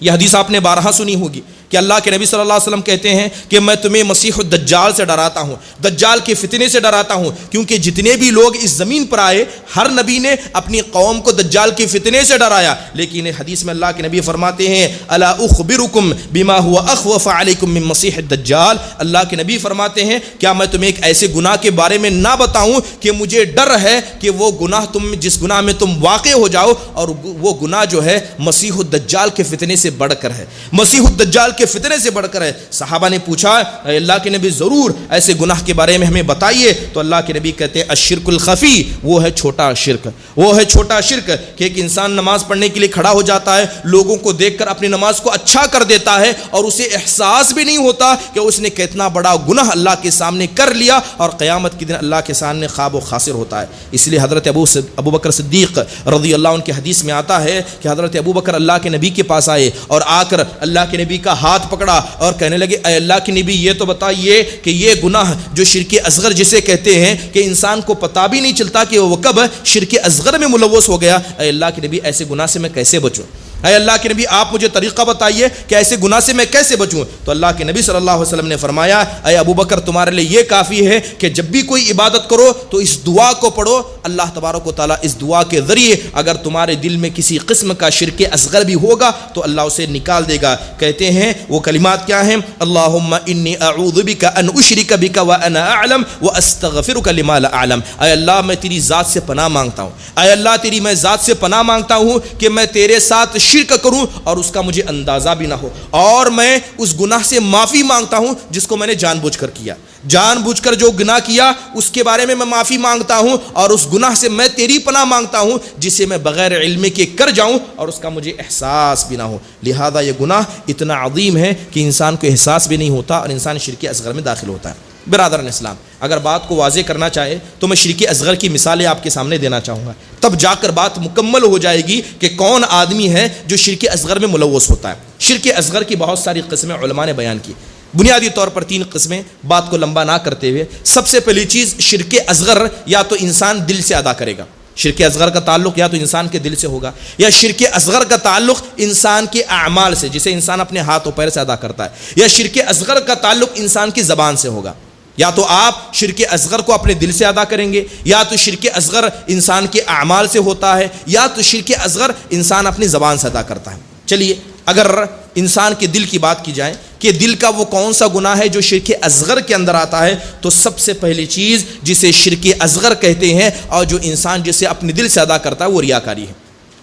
یہ حدیث آپ نے بارہا سنی ہوگی کہ اللہ کے نبی صلی اللہ علیہ وسلم کہتے ہیں کہ میں تمہیں مسیح الدجال سے ڈراتا ہوں، دجال کے فتنے سے ڈراتا ہوں، کیونکہ جتنے بھی لوگ اس زمین پر آئے ہر نبی نے اپنی قوم کو دجال کے فتنے سے ڈرایا، لیکن حدیث میں اللہ کے نبی فرماتے ہیں الا اخبرکم بما هو اخوف علیکم من مسیح الدجال، اللہ کے نبی فرماتے ہیں کیا میں تمہیں ایک ایسے گناہ کے بارے میں نہ بتاؤں کہ مجھے ڈر ہے کہ وہ گناہ جس گناہ میں تم واقع ہو جاؤ اور وہ گناہ جو ہے مسیح الدجال کے فتنے سے بڑھ کر ہے، مسیح الدجال کے فتنے سے بڑھ کر ہے۔ صحابہ نے پوچھا اے اللہ کے نبی ضرور ایسے گناہ کے بارے میں ہمیں بتائیے، تو اللہ کے نبی کہتے ہیں الشرک الخفی، وہ ہے چھوٹا شرک، وہ ہے چھوٹا شرک کہ ایک انسان نماز پڑھنے کے لیے کھڑا ہو جاتا ہے، لوگوں کو دیکھ کر اپنی نماز کو اچھا کر دیتا ہے اور اسے احساس بھی نہیں ہوتا کہ اس نے کتنا بڑا گناہ اللہ کے سامنے کر لیا، اور قیامت کے دن اللہ کے سامنے خواب و خاسر ہوتا ہے۔ اس لیے حضرت ابو بکر صدیق رضی اللہ عنہ کی حدیث میں آتا ہے کہ حضرت ابو بکر اللہ کے نبی کے پاس آئے اور آ کر اللہ کے نبی کا ہاتھ پکڑا اور کہنے لگے اے اللہ کے نبی یہ تو بتائیے کہ یہ گناہ جو شرک اصغر جسے کہتے ہیں کہ انسان کو پتہ بھی نہیں چلتا کہ وہ کب شرک اصغر میں ملوث ہو گیا، اے اللہ کے نبی ایسے گناہ سے میں کیسے بچوں؟ اے اللہ کے نبی آپ مجھے طریقہ بتائیے کہ ایسے گناہ سے میں کیسے بچوں؟ تو اللہ کے نبی صلی اللہ علیہ وسلم نے فرمایا اے ابو بکر تمہارے لیے یہ کافی ہے کہ جب بھی کوئی عبادت کرو تو اس دعا کو پڑھو، اللہ تبارک و تعالیٰ اس دعا کے ذریعے اگر تمہارے دل میں کسی قسم کا شرک اصغر بھی ہوگا تو اللہ اسے نکال دے گا۔ کہتے ہیں وہ کلمات کیا ہیں؟ اللہم انی اعوذ بک ان اشرک بک وانا اعلم واستغفرک لما لا اعلم، اے اللہ میں تیری ذات سے پناہ مانگتا ہوں، اے اللہ تیری میں ذات سے پناہ مانگتا ہوں کہ میں تیرے ساتھ شرک کروں اور اس کا مجھے اندازہ بھی نہ ہو، اور میں اس گناہ سے معافی مانگتا ہوں جس کو میں نے جان بوجھ کر کیا، جان بوجھ کر جو گناہ کیا اس کے بارے میں معافی مانگتا ہوں، اور اس گناہ سے میں تیری پناہ مانگتا ہوں جسے میں بغیر علم کے کر جاؤں اور اس کا مجھے احساس بھی نہ ہو۔ لہذا یہ گناہ اتنا عظیم ہے کہ انسان کو احساس بھی نہیں ہوتا اور انسان شرک اصغر میں داخل ہوتا ہے۔ برادران اسلام، اگر بات کو واضح کرنا چاہے تو میں شرک اصغر کی مثالیں آپ کے سامنے دینا چاہوں گا، تب جا کر بات مکمل ہو جائے گی کہ کون آدمی ہے جو شرک اصغر میں ملوث ہوتا ہے۔ شرک اصغر کی بہت ساری قسمیں علماء نے بیان کی، بنیادی طور پر 3 قسمیں، بات کو لمبا نہ کرتے ہوئے۔ سب سے پہلی چیز شرک اصغر یا تو انسان دل سے ادا کرے گا، شرک اصغر کا تعلق یا تو انسان کے دل سے ہوگا، یا شرک اصغر کا تعلق انسان کے اعمال سے جسے انسان اپنے ہاتھ و پیر سے ادا کرتا ہے، یا شرک اصغر کا تعلق انسان کی زبان سے ہوگا۔ یا تو آپ شرک اصغر کو اپنے دل سے ادا کریں گے، یا تو شرک اصغر انسان کے اعمال سے ہوتا ہے، یا تو شرک اصغر انسان اپنی زبان سے ادا کرتا ہے۔ چلیے اگر انسان کے دل کی بات کی جائے کہ دل کا وہ کون سا گناہ ہے جو شرک اصغر کے اندر آتا ہے، تو سب سے پہلی چیز جسے شرک اصغر کہتے ہیں اور جو انسان جسے اپنے دل سے ادا کرتا ہے وہ ریاکاری ہے۔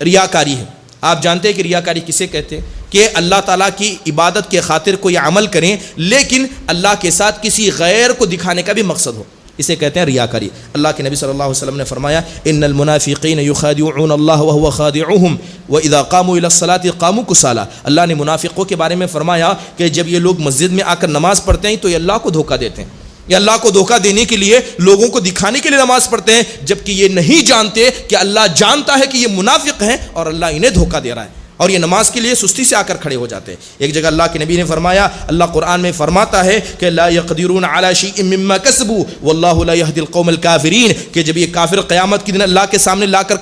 ریاکاری ہے، آپ جانتے ہیں کہ ریاکاری کسے کہتے ہیں؟ کہ اللہ تعالیٰ کی عبادت کے خاطر کوئی عمل کریں لیکن اللہ کے ساتھ کسی غیر کو دکھانے کا بھی مقصد ہو، اسے کہتے ہیں ریاکاری۔ اللہ کے نبی صلی اللہ علیہ وسلم نے فرمایا ان المنافقین یخادعون اللہ وهو خادعهم واذا قاموا الى الصلاة قاموا کسالى، اللہ نے منافقوں کے بارے میں فرمایا کہ جب یہ لوگ مسجد میں آ کر نماز پڑھتے ہیں تو یہ اللہ کو دھوکہ دیتے ہیں، یہ اللہ کو دھوکہ دینے کے لیے، لوگوں کو دکھانے کے لیے نماز پڑھتے ہیں، جبکہ یہ نہیں جانتے کہ اللہ جانتا ہے کہ یہ منافق ہیں اور اللہ انہیں دھوکہ دے رہا ہے، اور یہ نماز کے لیے سستی سے آ کر کھڑے ہو جاتے ہیں۔ ایک جگہ اللہ کے نبی نے فرمایا، اللہ قرآن میں فرماتا ہے کہ لا يقدرون على شيء مما كسبوا والله لا يهدي القوم الكافرين، کہ جب یہ کافر قیامت کے دن اللہ کے سامنے لا کر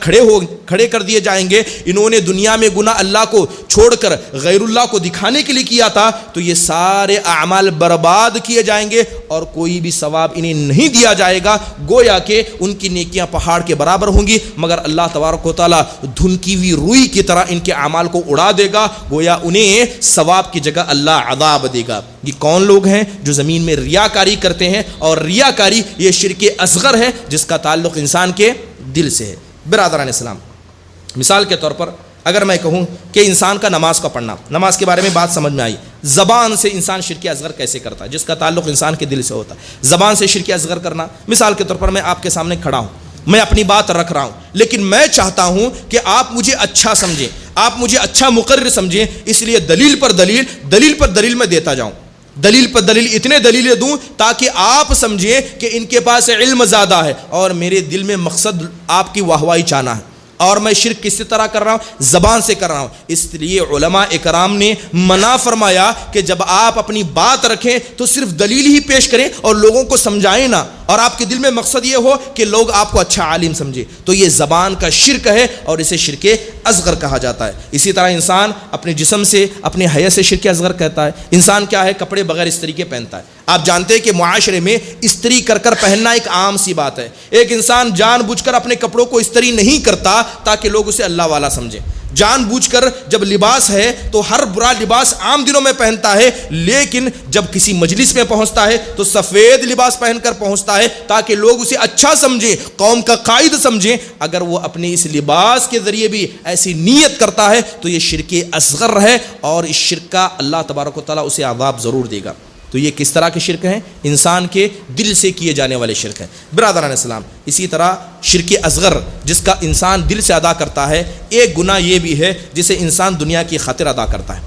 کھڑے کر دیے جائیں گے، انہوں نے دنیا میں گناہ اللہ کو چھوڑ کر غیر اللہ کو دکھانے کے لیے کیا تھا، تو یہ سارے اعمال برباد کیے جائیں گے اور کوئی بھی ثواب انہیں نہیں دیا جائے گا، گویا کہ ان کی نیکیاں پہاڑ کے برابر ہوں گی، مگر اللہ تبارک و تعالیٰ دھنکی ہوئی روئی کی طرح ان کے اعمال کو اڑا دے گا، گویا انہیں ثواب کی جگہ اللہ عذاب دے گا۔ یہ کون لوگ ہیں؟ جو زمین میں ریاکاری کرتے ہیں، اور ریاکاری یہ شرک اصغر ہے جس کا تعلق انسان کے دل سے ہے۔ برادران اسلام، مثال کے طور پر اگر میں کہوں کہ انسان کا نماز کا پڑھنا، نماز کے بارے میں بات سمجھ میں آئی، زبان سے انسان شرک اصغر کیسے کرتا ہے جس کا تعلق انسان کے دل سے ہوتا ہے، زبان سے شرک اصغر کرنا۔ مثال کے طور پر میں آپ کے سامنے کھڑا ہوں، میں اپنی بات رکھ رہا ہوں، لیکن میں چاہتا ہوں کہ آپ مجھے اچھا سمجھیں، آپ مجھے اچھا مقرر سمجھیں، اس لیے دلیل پر دلیل میں دیتا جاؤں، دلیل پر دلیل، اتنے دلیلیں دوں تاکہ آپ سمجھیں کہ ان کے پاس علم زیادہ ہے اور میرے دل میں مقصد آپ کی واہواہی چاہنا ہے، اور میں شرک کس طرح کر رہا ہوں؟ زبان سے کر رہا ہوں۔ اس لیے علماء اکرام نے منع فرمایا کہ جب آپ اپنی بات رکھیں تو صرف دلیل ہی پیش کریں اور لوگوں کو سمجھائیں نہ، اور آپ کے دل میں مقصد یہ ہو کہ لوگ آپ کو اچھا عالم سمجھے، تو یہ زبان کا شرک ہے اور اسے شرک اصغر کہا جاتا ہے۔ اسی طرح انسان اپنے جسم سے، اپنے حیا سے شرک اصغر کہتا ہے۔ انسان کیا ہے؟ کپڑے بغیر استری کے پہنتا ہے۔ آپ جانتے ہیں کہ معاشرے میں استری کر کر پہننا ایک عام سی بات ہے۔ ایک انسان جان بوجھ کر اپنے کپڑوں کو استری نہیں کرتا تاکہ لوگ اسے اللہ والا سمجھیں۔ جان بوجھ کر جب لباس ہے تو ہر برا لباس عام دنوں میں پہنتا ہے، لیکن جب کسی مجلس میں پہنچتا ہے تو سفید لباس پہن کر پہنچتا ہے تاکہ لوگ اسے اچھا سمجھیں، قوم کا قائد سمجھیں۔ اگر وہ اپنے اس لباس کے ذریعے بھی ایسی نیت کرتا ہے تو یہ شرک اصغر ہے، اور اس شرک کا اللہ تبارک و تعالیٰ اسے عذاب ضرور دے گا۔ تو یہ کس طرح کے شرک ہیں؟ انسان کے دل سے کیے جانے والے شرک ہیں۔ برادران اسلام، اسی طرح شرک اصغر جس کا انسان دل سے ادا کرتا ہے، ایک گناہ یہ بھی ہے جسے انسان دنیا کی خاطر ادا کرتا ہے،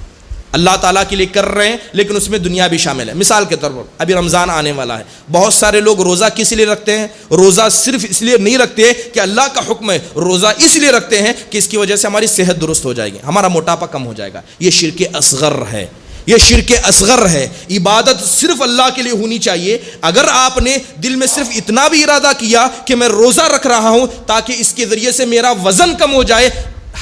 اللہ تعالیٰ کے لیے کر رہے ہیں لیکن اس میں دنیا بھی شامل ہے۔ مثال کے طور پر ابھی رمضان آنے والا ہے، بہت سارے لوگ روزہ کس لیے رکھتے ہیں؟ روزہ صرف اس لیے نہیں رکھتے کہ اللہ کا حکم ہے، روزہ اس لیے رکھتے ہیں کہ اس کی وجہ سے ہماری صحت درست ہو جائے گی، ہمارا موٹاپا کم ہو جائے گا۔ یہ شرک اصغر ہے، یہ شرک اصغر ہے۔ عبادت صرف اللہ کے لیے ہونی چاہیے۔ اگر آپ نے دل میں صرف اتنا بھی ارادہ کیا کہ میں روزہ رکھ رہا ہوں تاکہ اس کے ذریعے سے میرا وزن کم ہو جائے،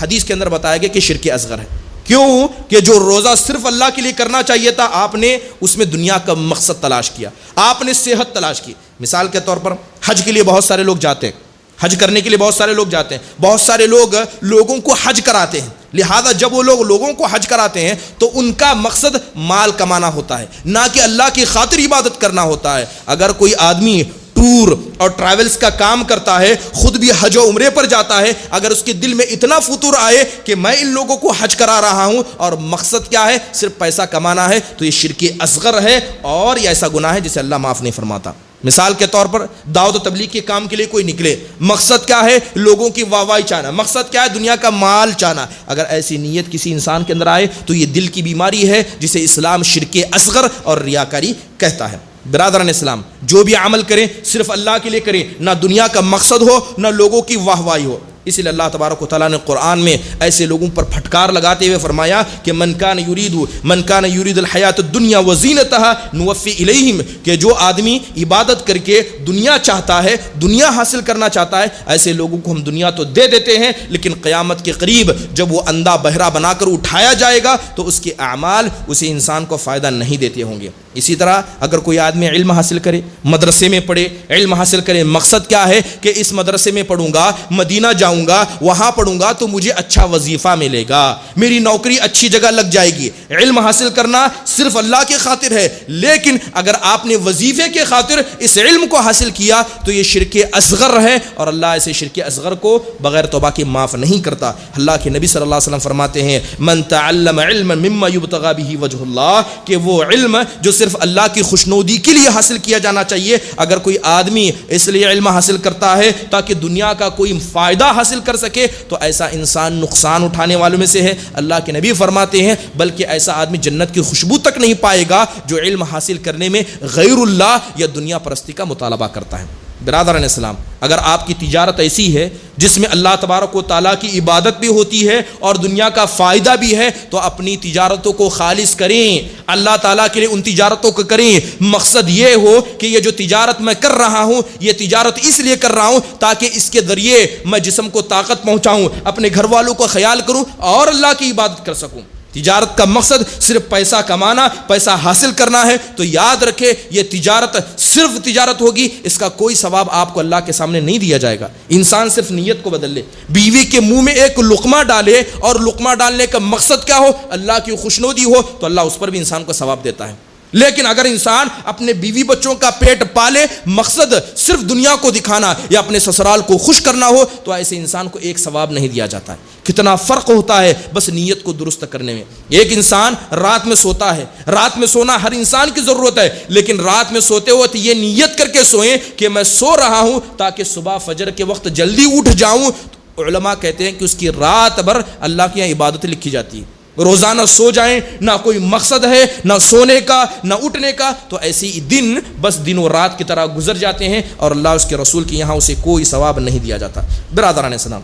حدیث کے اندر بتایا گیا کہ شرک اصغر ہے۔ کیوں؟ کہ جو روزہ صرف اللہ کے لیے کرنا چاہیے تھا، آپ نے اس میں دنیا کا مقصد تلاش کیا، آپ نے صحت تلاش کی۔ مثال کے طور پر حج کے لیے بہت سارے لوگ جاتے ہیں، حج کرنے کے لیے بہت سارے لوگ جاتے ہیں، بہت سارے لوگ لوگوں کو حج کراتے ہیں، لہذا جب وہ لوگ لوگوں کو حج کراتے ہیں تو ان کا مقصد مال کمانا ہوتا ہے، نہ کہ اللہ کی خاطر عبادت کرنا ہوتا ہے۔ اگر کوئی آدمی ٹور اور ٹریولز کا کام کرتا ہے، خود بھی حج و عمرے پر جاتا ہے، اگر اس کے دل میں اتنا فطور آئے کہ میں ان لوگوں کو حج کرا رہا ہوں اور مقصد کیا ہے؟ صرف پیسہ کمانا ہے، تو یہ شرک اصغر ہے، اور یہ ایسا گناہ ہے جسے اللہ معاف نہیں فرماتا۔ مثال کے طور پر دعوت و تبلیغ کے کام کے لیے کوئی نکلے، مقصد کیا ہے؟ لوگوں کی واہواہی چاہنا، مقصد کیا ہے؟ دنیا کا مال چاہنا۔ اگر ایسی نیت کسی انسان کے اندر آئے تو یہ دل کی بیماری ہے جسے اسلام شرک اصغر اور ریاکاری کہتا ہے۔ برادران اسلام، جو بھی عمل کریں صرف اللہ کے لیے کریں، نہ دنیا کا مقصد ہو نہ لوگوں کی واہواہی ہو۔ اسی لیے اللہ تبارک و تعالیٰ نے قرآن میں ایسے لوگوں پر پھٹکار لگاتے ہوئے فرمایا کہ من کان یرید الحیات الدنیا وزینتها نوفی الیہم، کہ جو آدمی عبادت کر کے دنیا چاہتا ہے، دنیا حاصل کرنا چاہتا ہے، ایسے لوگوں کو ہم دنیا تو دے دیتے ہیں، لیکن قیامت کے قریب جب وہ اندھا بہرا بنا کر اٹھایا جائے گا تو اس کے اعمال اسے انسان کو فائدہ نہیں دیتے ہوں گے۔ اسی طرح اگر کوئی آدمی علم حاصل کرے، مدرسے میں پڑھے، علم حاصل کرے، مقصد کیا ہے؟ کہ اس مدرسے میں پڑھوں گا، مدینہ جاؤں گا، وہاں پڑھوں گا تو مجھے اچھا وظیفہ ملے گا، میری نوکری اچھی جگہ لگ جائے گی۔ علم حاصل کرنا صرف اللہ کی خاطر ہے، لیکن اگر آپ نے وظیفے کے خاطر اس علم کو حاصل کیا تو یہ شرک اصغر ہے، اور اللہ ایسے شرک اصغر کو بغیر توبہ کے معاف نہیں کرتا۔ اللہ کے نبی صلی اللہ علیہ وسلم فرماتے ہیں من تعلم علما مما یبتغى به وجه اللہ، کہ وہ علم جو صرف صرف اللہ کی خوشنودی کے لیے حاصل کیا جانا چاہیے۔ اگر کوئی آدمی اس لیے علم حاصل کرتا ہے تاکہ دنیا کا کوئی فائدہ حاصل کر سکے تو ایسا انسان نقصان اٹھانے والوں میں سے ہے۔ اللہ کے نبی فرماتے ہیں بلکہ ایسا آدمی جنت کی خوشبو تک نہیں پائے گا جو علم حاصل کرنے میں غیر اللہ یا دنیا پرستی کا مطالبہ کرتا ہے۔ برادران اسلام، اگر آپ کی تجارت ایسی ہے جس میں اللہ تبارک و تعالیٰ کی عبادت بھی ہوتی ہے اور دنیا کا فائدہ بھی ہے تو اپنی تجارتوں کو خالص کریں، اللہ تعالیٰ کے لیے ان تجارتوں کو کریں۔ مقصد یہ ہو کہ یہ جو تجارت میں کر رہا ہوں یہ تجارت اس لیے کر رہا ہوں تاکہ اس کے ذریعے میں جسم کو طاقت پہنچاؤں، اپنے گھر والوں کو خیال کروں اور اللہ کی عبادت کر سکوں۔ تجارت کا مقصد صرف پیسہ کمانا، پیسہ حاصل کرنا ہے تو یاد رکھے یہ تجارت صرف تجارت ہوگی، اس کا کوئی ثواب آپ کو اللہ کے سامنے نہیں دیا جائے گا۔ انسان صرف نیت کو بدل لے، بیوی کے منہ میں ایک لقمہ ڈالے اور لقمہ ڈالنے کا مقصد کیا ہو؟ اللہ کی خوشنودی ہو تو اللہ اس پر بھی انسان کو ثواب دیتا ہے۔ لیکن اگر انسان اپنے بیوی بچوں کا پیٹ پالے، مقصد صرف دنیا کو دکھانا یا اپنے سسرال کو خوش کرنا ہو تو ایسے انسان کو ایک ثواب نہیں دیا جاتا ہے۔ کتنا فرق ہوتا ہے بس نیت کو درست کرنے میں۔ ایک انسان رات میں سوتا ہے، رات میں سونا ہر انسان کی ضرورت ہے، لیکن رات میں سوتے وقت یہ نیت کر کے سوئیں کہ میں سو رہا ہوں تاکہ صبح فجر کے وقت جلدی اٹھ جاؤں۔ علماء کہتے ہیں کہ اس کی رات بھر اللہ کی عبادت لکھی جاتی ہے۔ روزانہ سو جائیں، نہ کوئی مقصد ہے نہ سونے کا نہ اٹھنے کا، تو ایسے ہی دن بس دن و رات کی طرح گزر جاتے ہیں اور اللہ اس کے رسول کے یہاں اسے کوئی ثواب نہیں دیا جاتا۔ برادران اسلام،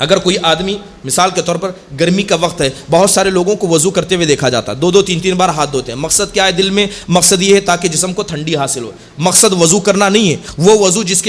اگر کوئی آدمی مثال کے طور پر گرمی کا وقت ہے، بہت سارے لوگوں کو وضو کرتے ہوئے دیکھا جاتا ہے، 2 3 بار ہاتھ دھوتے ہیں۔ مقصد کیا ہے دل میں؟ مقصد یہ ہے تاکہ جسم کو ٹھنڈی حاصل ہو۔ مقصد وضو کرنا نہیں ہے، وہ وضو جس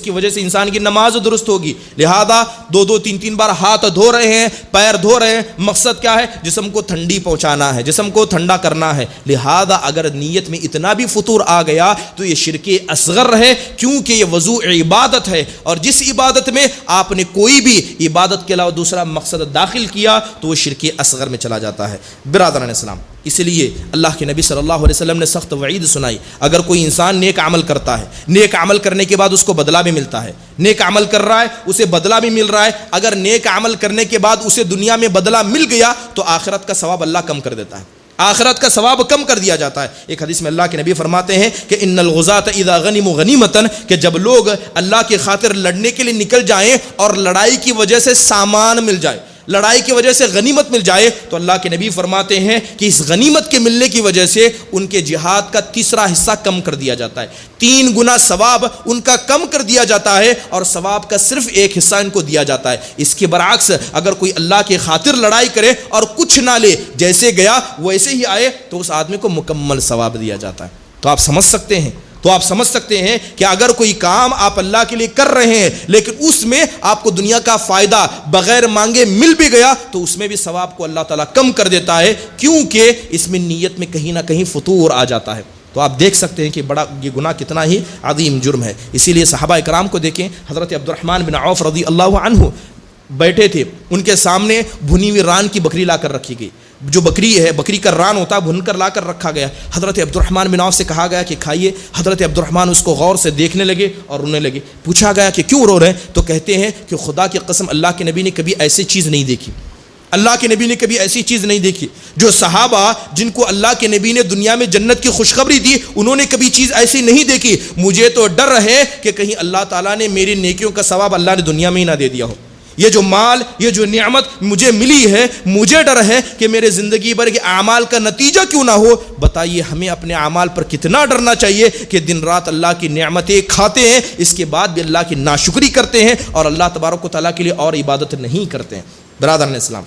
کی وجہ سے انسان کی نماز درست ہوگی، لہذا 2 3 بار ہاتھ دھو رہے ہیں، پیر دھو رہے ہیں۔ مقصد کیا ہے؟ جسم کو ٹھنڈی پہنچانا ہے، جسم کو ٹھنڈا کرنا ہے۔ لہذا اگر نیت میں اتنا بھی فطور آ گیا تو یہ شرک اصغر ہے، کیونکہ یہ وضو عبادت ہے، اور جس عبادت میں آپ نے کوئی بھی عبادت کے علاوہ دوسرا مقصد داخل کیا تو وہ شرک اصغر میں چلا جاتا ہے۔ برادران اسلام، اس لیے اللہ کے نبی صلی اللہ علیہ وسلم نے سخت وعید سنائی۔ اگر کوئی انسان نیک عمل کرتا ہے، نیک عمل کرنے کے بعد اس کو بدلہ بھی ملتا ہے، نیک عمل کر رہا ہے اسے بدلہ بھی مل رہا ہے، اگر نیک عمل کرنے کے بعد اسے دنیا میں بدلہ مل گیا تو آخرت کا ثواب اللہ کم کر دیتا ہے، آخرت کا ثواب کم کر دیا جاتا ہے۔ ایک حدیث میں اللہ کے نبی فرماتے ہیں کہ ان الغزاة اذا غنموا غنیمۃ، کہ جب لوگ اللہ کی خاطر لڑنے کے لیے نکل جائیں اور لڑائی کی وجہ سے سامان مل جائے، لڑائی کی وجہ سے غنیمت مل جائے، تو اللہ کے نبی فرماتے ہیں کہ اس غنیمت کے ملنے کی وجہ سے ان کے جہاد کا تیسرا حصہ کم کر دیا جاتا ہے، 3 گنا ثواب ان کا کم کر دیا جاتا ہے، اور ثواب کا صرف ایک حصہ ان کو دیا جاتا ہے۔ اس کے برعکس اگر کوئی اللہ کی خاطر لڑائی کرے اور کچھ نہ لے، جیسے گیا ویسے ہی آئے، تو اس آدمی کو مکمل ثواب دیا جاتا ہے۔ تو آپ سمجھ سکتے ہیں کہ اگر کوئی کام آپ اللہ کے لیے کر رہے ہیں لیکن اس میں آپ کو دنیا کا فائدہ بغیر مانگے مل بھی گیا تو اس میں بھی ثواب کو اللہ تعالیٰ کم کر دیتا ہے، کیونکہ اس میں نیت میں کہیں نہ کہیں فطور آ جاتا ہے۔ تو آپ دیکھ سکتے ہیں کہ یہ گناہ کتنا ہی عظیم جرم ہے۔ اسی لیے صحابہ اکرام کو دیکھیں، حضرت عبد الرحمن بن عوف رضی اللہ عنہ بیٹھے تھے، ان کے سامنے بھنی ہوئی ران کی بکری لا کر رکھی گئی، جو بکری ہے، بکری کا ران ہوتا ہے، بھن کر لا کر رکھا گیا۔ حضرت عبد الرحمن بن عوف سے کہا گیا کہ کھائیے۔ حضرت عبد الرحمن اس کو غور سے دیکھنے لگے اور رونے لگے۔ پوچھا گیا کہ کیوں رو رہے ہیں؟ تو کہتے ہیں کہ خدا کی قسم اللہ کے نبی نے کبھی ایسی چیز نہیں دیکھی، اللہ کے نبی نے کبھی ایسی چیز نہیں دیکھی۔ جو صحابہ جن کو اللہ کے نبی نے دنیا میں جنت کی خوشخبری دی، انہوں نے کبھی چیز ایسی نہیں دیکھی۔ مجھے تو ڈر ہے کہ کہیں اللہ تعالیٰ نے میری نیکیوں کا ثواب اللہ نے دنیا میں ہی نہ دے دیا ہو۔ یہ جو مال، یہ جو نعمت مجھے ملی ہے، مجھے ڈر ہے کہ میرے زندگی بھر کے اعمال کا نتیجہ کیوں نہ ہو۔ بتائیے ہمیں اپنے اعمال پر کتنا ڈرنا چاہیے کہ دن رات اللہ کی نعمتیں کھاتے ہیں، اس کے بعد بھی اللہ کی ناشکری کرتے ہیں اور اللہ تبارک و تعالیٰ کے لیے اور عبادت نہیں کرتے ہیں۔ برادران اسلام،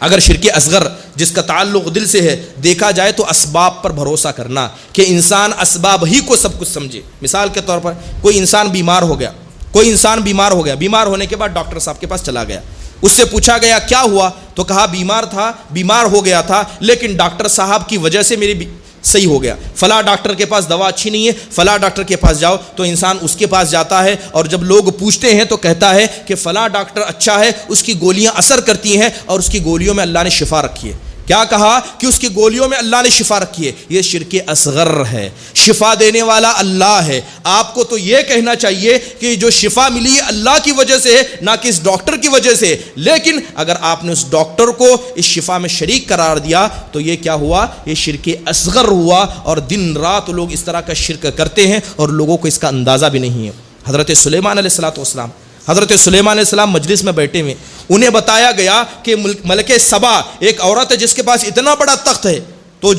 اگر شرک اصغر جس کا تعلق دل سے ہے دیکھا جائے تو اسباب پر بھروسہ کرنا، کہ انسان اسباب ہی کو سب کچھ سمجھے۔ مثال کے طور پر کوئی انسان بیمار ہو گیا، بیمار ہونے کے بعد ڈاکٹر صاحب کے پاس چلا گیا، اس سے پوچھا گیا کیا ہوا؟ تو کہا بیمار ہو گیا تھا لیکن ڈاکٹر صاحب کی وجہ سے میری صحیح ہو گیا، فلاں ڈاکٹر کے پاس دوا اچھی نہیں ہے، فلاں ڈاکٹر کے پاس جاؤ۔ تو انسان اس کے پاس جاتا ہے اور جب لوگ پوچھتے ہیں تو کہتا ہے کہ فلاں ڈاکٹر اچھا ہے، اس کی گولیاں اثر کرتی ہیں اور اس کی گولیوں میں اللہ نے شفا رکھی ہے۔ کیا کہا کہ اس کی گولیوں میں اللہ نے شفا رکھی ہے. یہ شرک اصغر ہے. شفا دینے والا اللہ ہے. آپ کو تو یہ کہنا چاہیے کہ جو شفا ملی اللہ کی وجہ سے ہے, نہ کہ اس ڈاکٹر کی وجہ سے. لیکن اگر آپ نے اس ڈاکٹر کو اس شفا میں شریک قرار دیا تو یہ کیا ہوا؟ یہ شرک اصغر ہوا. اور دن رات لوگ اس طرح کا شرک کرتے ہیں اور لوگوں کو اس کا اندازہ بھی نہیں ہے. حضرت سلیمان علیہ السلام حضرت سلیمان علیہ السلام مجلس میں بیٹھے ہوئے, انہیں بتایا گیا کہ ملکہ سبا ایک عورت ہے جس کے پاس اتنا بڑا تخت ہے. تو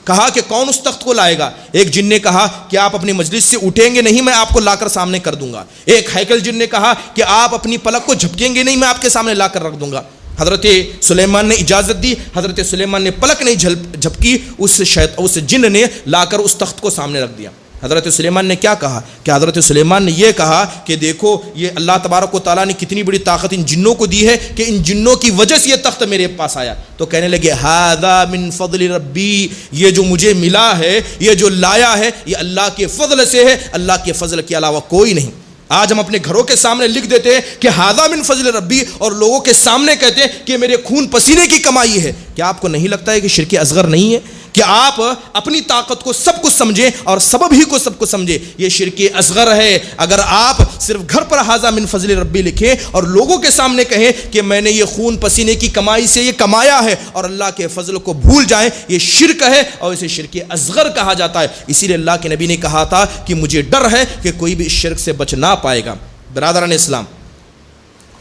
کہا کہ کون اس تخت کو لائے گا؟ ایک جن نے کہا کہ آپ اپنی مجلس سے اٹھیں گے نہیں, میں آپ کو لا کر سامنے کر دوں گا. ایک ہیکل جن نے کہا کہ آپ اپنی پلک کو جھپکیں گے نہیں, میں آپ کے سامنے لا کر رکھ دوں گا. حضرت سلیمان نے اجازت دی. حضرت سلیمان نے پلک نہیں جھپکی, اس جن نے لا کر اس تخت کو سامنے رکھ دیا. حضرت سلیمان نے کیا کہا کہ حضرت سلیمان نے یہ کہا کہ دیکھو یہ اللہ تبارک و تعالیٰ نے کتنی بڑی طاقت ان جنوں کو دی ہے کہ ان جنوں کی وجہ سے یہ تخت میرے پاس آیا. تو کہنے لگے ھذا من فضل ربی, یہ جو مجھے ملا ہے, یہ جو لایا ہے, یہ اللہ کے فضل سے ہے, اللہ کے فضل کے علاوہ کوئی نہیں. آج ہم اپنے گھروں کے سامنے لکھ دیتے ہیں کہ ھذا من فضل ربی, اور لوگوں کے سامنے کہتے ہیں کہ میرے خون پسینے کی کمائی ہے. کیا آپ کو نہیں لگتا ہے کہ شرک اصغر نہیں ہے کہ آپ اپنی طاقت کو سب کچھ سمجھیں اور سبب ہی کو سب کچھ سمجھیں؟ یہ شرک اصغر ہے. اگر آپ صرف گھر پر ھذا من فضل ربی لکھیں اور لوگوں کے سامنے کہیں کہ میں نے یہ خون پسینے کی کمائی سے یہ کمایا ہے, اور اللہ کے فضل کو بھول جائیں, یہ شرک ہے اور اسے شرک اصغر کہا جاتا ہے. اسی لیے اللہ کے نبی نے کہا تھا کہ مجھے ڈر ہے کہ کوئی بھی اس شرک سے بچ نہ پائے گا. برادران اسلام,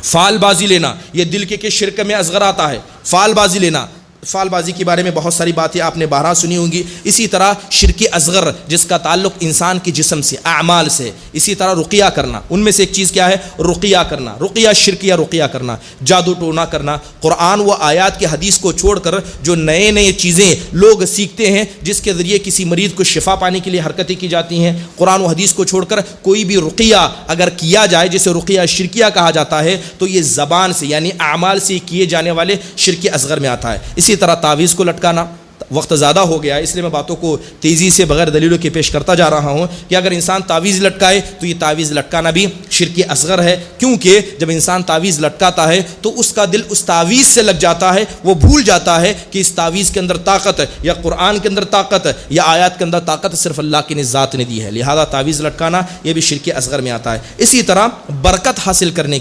فال بازی لینا یہ دل کے شرک میں اصغر آتا ہے. فال بازی لینا, فال بازی کے بارے میں بہت ساری باتیں آپ نے بارہا سنی ہوں گی. اسی طرح شرک اصغر جس کا تعلق انسان کے جسم سے, اعمال سے. اسی طرح رقیہ کرنا, ان میں سے ایک چیز کیا ہے؟ رقیہ کرنا. رقیہ شرک یا رقیہ کرنا, جادو ٹونا کرنا. قرآن و آیات کے حدیث کو چھوڑ کر جو نئے چیزیں لوگ سیکھتے ہیں جس کے ذریعے کسی مریض کو شفا پانے کے لیے حرکتیں کی جاتی ہیں, قرآن و حدیث کو چھوڑ کر کوئی بھی رقیہ اگر کیا جائے جسے رقیہ شرکیہ کہا جاتا ہے, تو یہ زبان سے یعنی اعمال سے کیے جانے والے شرک اصغر میں آتا ہے. اسی طرح تعویذ کو لٹکانا. وقت زیادہ ہو گیا ہے اس لیے میں باتوں کو تیزی سے بغیر دلیلوں کے پیش کرتا جا رہا ہوں کہ اگر انسان تعویذ لٹکائے تو یہ تعویذ لٹکانا بھی شرک اصغر ہے. کیونکہ جب انسان تعویذ لٹکاتا ہے تو اس کا دل اس تعویذ سے لگ جاتا ہے, وہ بھول جاتا ہے کہ اس تعویذ کے اندر طاقت یا قرآن کے اندر طاقت یا آیات کے اندر طاقت صرف اللہ کی ذات نے دی ہے. لہذا تعویذ لٹکانا یہ بھی شرک اصغر میں آتا ہے. اسی طرح برکت حاصل کرنے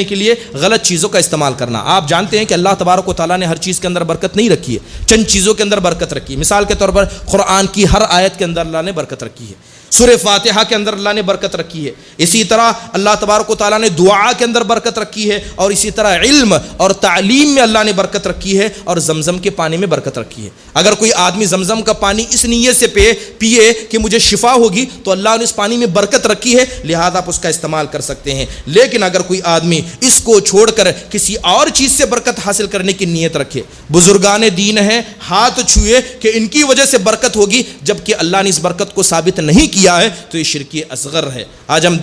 کے لیے غلط چیزوں کا استعمال کرنا. آپ جانتے ہیں کہ اللہ تبارک و تعالیٰ نے ہر چیز کے اندر برکت نہیں رکھی ہے, چند چیزوں کے اندر برکت رکھی ہے. مثال کے طور پر قرآن کی ہر آیت کے اندر اللہ نے برکت رکھی ہے, سورہ فاتحہ کے اندر اللہ نے برکت رکھی ہے. اسی طرح اللہ تبارک و تعالیٰ نے دعا کے اندر برکت رکھی ہے, اور اسی طرح علم اور تعلیم میں اللہ نے برکت رکھی ہے, اور زمزم کے پانی میں برکت رکھی ہے. اگر کوئی آدمی زمزم کا پانی اس نیت سے پیے کہ مجھے شفا ہوگی تو اللہ نے اس پانی میں برکت رکھی ہے, لہذا آپ اس کا استعمال کر سکتے ہیں. لیکن اگر کوئی آدمی اس کو چھوڑ کر کسی اور چیز سے برکت حاصل کرنے کی نیت رکھے, بزرگان دین ہیں, ہاتھ چھوئے کہ ان کی وجہ سے برکت ہوگی, جبکہ اللہ نے اس برکت کو ثابت نہیں کیا ہے, تو یہ شرک اصغر ہے. آج ہم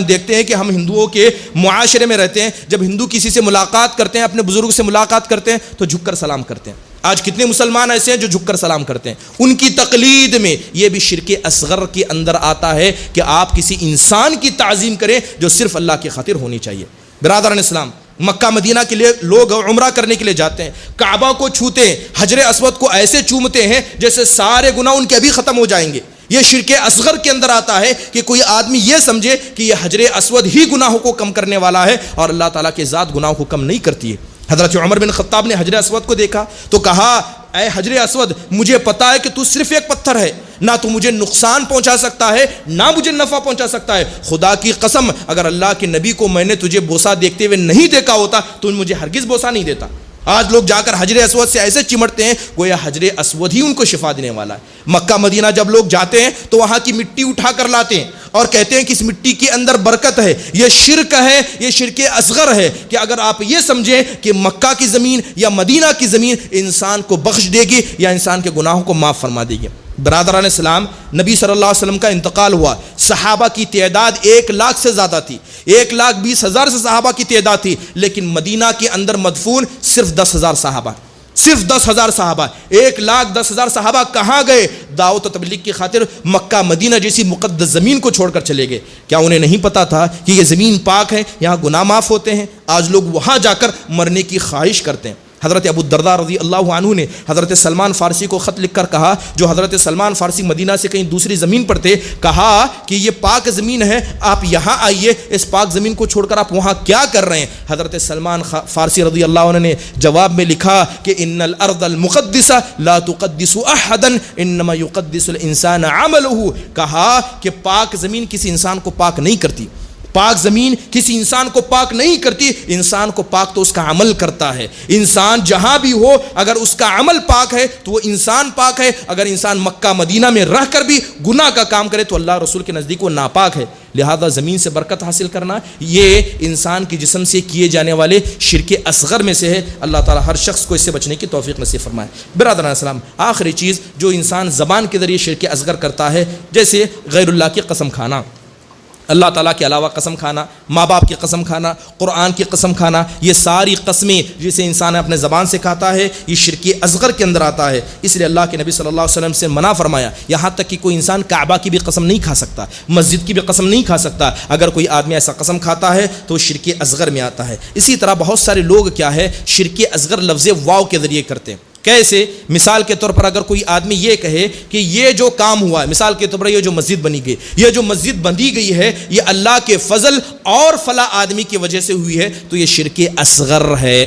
دیکھتے ہیں کہ ہم ہندوؤں کے معاشرے میں رہتے ہیں, جب ہندو کسی سے ملاقات کرتے ہیں, اپنے بزرگ سے ملاقات کرتے ہیں, تو جھک کر سلام کرتے ہیں. آج کتنے مسلمان ایسے ہیں جو جھک کر سلام کرتے ہیں. ان کی تقلید میں یہ بھی شرک اصغر کے اندر آتا ہے کہ آپ کسی انسان کی تعظیم کریں جو صرف اللہ کی خاطر ہونی چاہیے. برادران اسلام, مکہ مدینہ کے لیے لوگ عمرہ کرنے کے لیے جاتے ہیں, کعبہ کو چھوتے ہیں, حجر اسود کو ایسے چومتے ہیں جیسے سارے گناہ ان کے ابھی ختم ہو جائیں گے. یہ شرک اصغر کے اندر آتا ہے کہ کوئی آدمی یہ سمجھے کہ یہ حجر اسود ہی گناہوں کو کم کرنے والا ہے, اور اللہ تعالیٰ کی ذات گناہوں کو کم نہیں کرتی ہے. حضرت عمر بن خطاب نے حجر اسود کو دیکھا تو کہا, اے حجر اسود, مجھے پتا ہے کہ تو صرف ایک پتھر ہے, نہ تو مجھے نقصان پہنچا سکتا ہے نہ مجھے نفع پہنچا سکتا ہے. خدا کی قسم اگر اللہ کے نبی کو میں نے تجھے بوسہ دیکھتے ہوئے نہیں دیکھا ہوتا تو مجھے ہرگز بوسہ نہیں دیتا. آج لوگ جا کر حجر اسود سے ایسے چمٹتے ہیں گویا حجر اسود ہی ان کو شفا دینے والا ہے. مکہ مدینہ جب لوگ جاتے ہیں تو وہاں کی مٹی اٹھا کر لاتے ہیں اور کہتے ہیں کہ اس مٹی کے اندر برکت ہے. یہ شرک ہے, یہ شرک اصغر ہے کہ اگر آپ یہ سمجھیں کہ مکہ کی زمین یا مدینہ کی زمین انسان کو بخش دے گی یا انسان کے گناہوں کو معاف فرما دے گی. برادران اسلام, نبی صلی اللہ علیہ وسلم کا انتقال ہوا, صحابہ کی تعداد 1,00,000 سے زیادہ تھی, 1,20,000 سے صحابہ کی تعداد تھی, لیکن مدینہ کے اندر مدفون صرف 10,000 صحابہ, صرف 10,000 صحابہ. 1,10,000 صحابہ کہاں گئے؟ دعوت و تبلیغ کی خاطر مکہ مدینہ جیسی مقدس زمین کو چھوڑ کر چلے گئے. کیا انہیں نہیں پتا تھا کہ یہ زمین پاک ہے, یہاں گناہ معاف ہوتے ہیں؟ آج لوگ وہاں جا کر مرنے کی خواہش کرتے ہیں. حضرت ابو الدرداء رضی اللہ عنہ نے حضرت سلمان فارسی کو خط لکھ کر کہا، جو حضرت سلمان فارسی مدینہ سے کہیں دوسری زمین پر تھے، کہا کہ یہ پاک زمین ہے، آپ یہاں آئیے، اس پاک زمین کو چھوڑ کر آپ وہاں کیا کر رہے ہیں؟ حضرت سلمان فارسی رضی اللہ عنہ نے جواب میں لکھا کہ ان الارض المقدسہ لا تقدس احدا انما يقدس الانسان عمله، کہا کہ پاک زمین کسی انسان کو پاک نہیں کرتی، پاک زمین کسی انسان کو پاک نہیں کرتی، انسان کو پاک تو اس کا عمل کرتا ہے۔ انسان جہاں بھی ہو اگر اس کا عمل پاک ہے تو وہ انسان پاک ہے، اگر انسان مکہ مدینہ میں رہ کر بھی گناہ کا کام کرے تو اللہ رسول کے نزدیک وہ ناپاک ہے۔ لہذا زمین سے برکت حاصل کرنا یہ انسان کے جسم سے کیے جانے والے شرک اصغر میں سے ہے۔ اللہ تعالی ہر شخص کو اس سے بچنے کی توفیق نصیب فرمائے۔ برادران اسلام، آخری چیز جو انسان زبان کے ذریعے شرک اصغر کرتا ہے، جیسے غیر اللہ کی قسم کھانا، اللہ تعالیٰ کے علاوہ قسم کھانا، ماں باپ کی قسم کھانا، قرآن کی قسم کھانا، یہ ساری قسمیں جسے انسان اپنے زبان سے کھاتا ہے یہ شرک اصغر کے اندر آتا ہے۔ اس لیے اللہ کے نبی صلی اللہ علیہ وسلم سے منع فرمایا، یہاں تک کہ کوئی انسان کعبہ کی بھی قسم نہیں کھا سکتا، مسجد کی بھی قسم نہیں کھا سکتا۔ اگر کوئی آدمی ایسا قسم کھاتا ہے تو شرک اصغر میں آتا ہے۔ اسی طرح بہت سارے لوگ کیا ہے شرک اصغر لفظ واو کے ذریعے کرتے ہیں۔ کیسے؟ مثال کے طور پر اگر کوئی آدمی یہ کہے کہ یہ جو کام ہوا ہے، مثال کے طور پر یہ جو مسجد بنی گئی، یہ جو مسجد بندی گئی ہے یہ اللہ کے فضل اور فلاں آدمی کی وجہ سے ہوئی ہے، تو یہ شرک اصغر ہے۔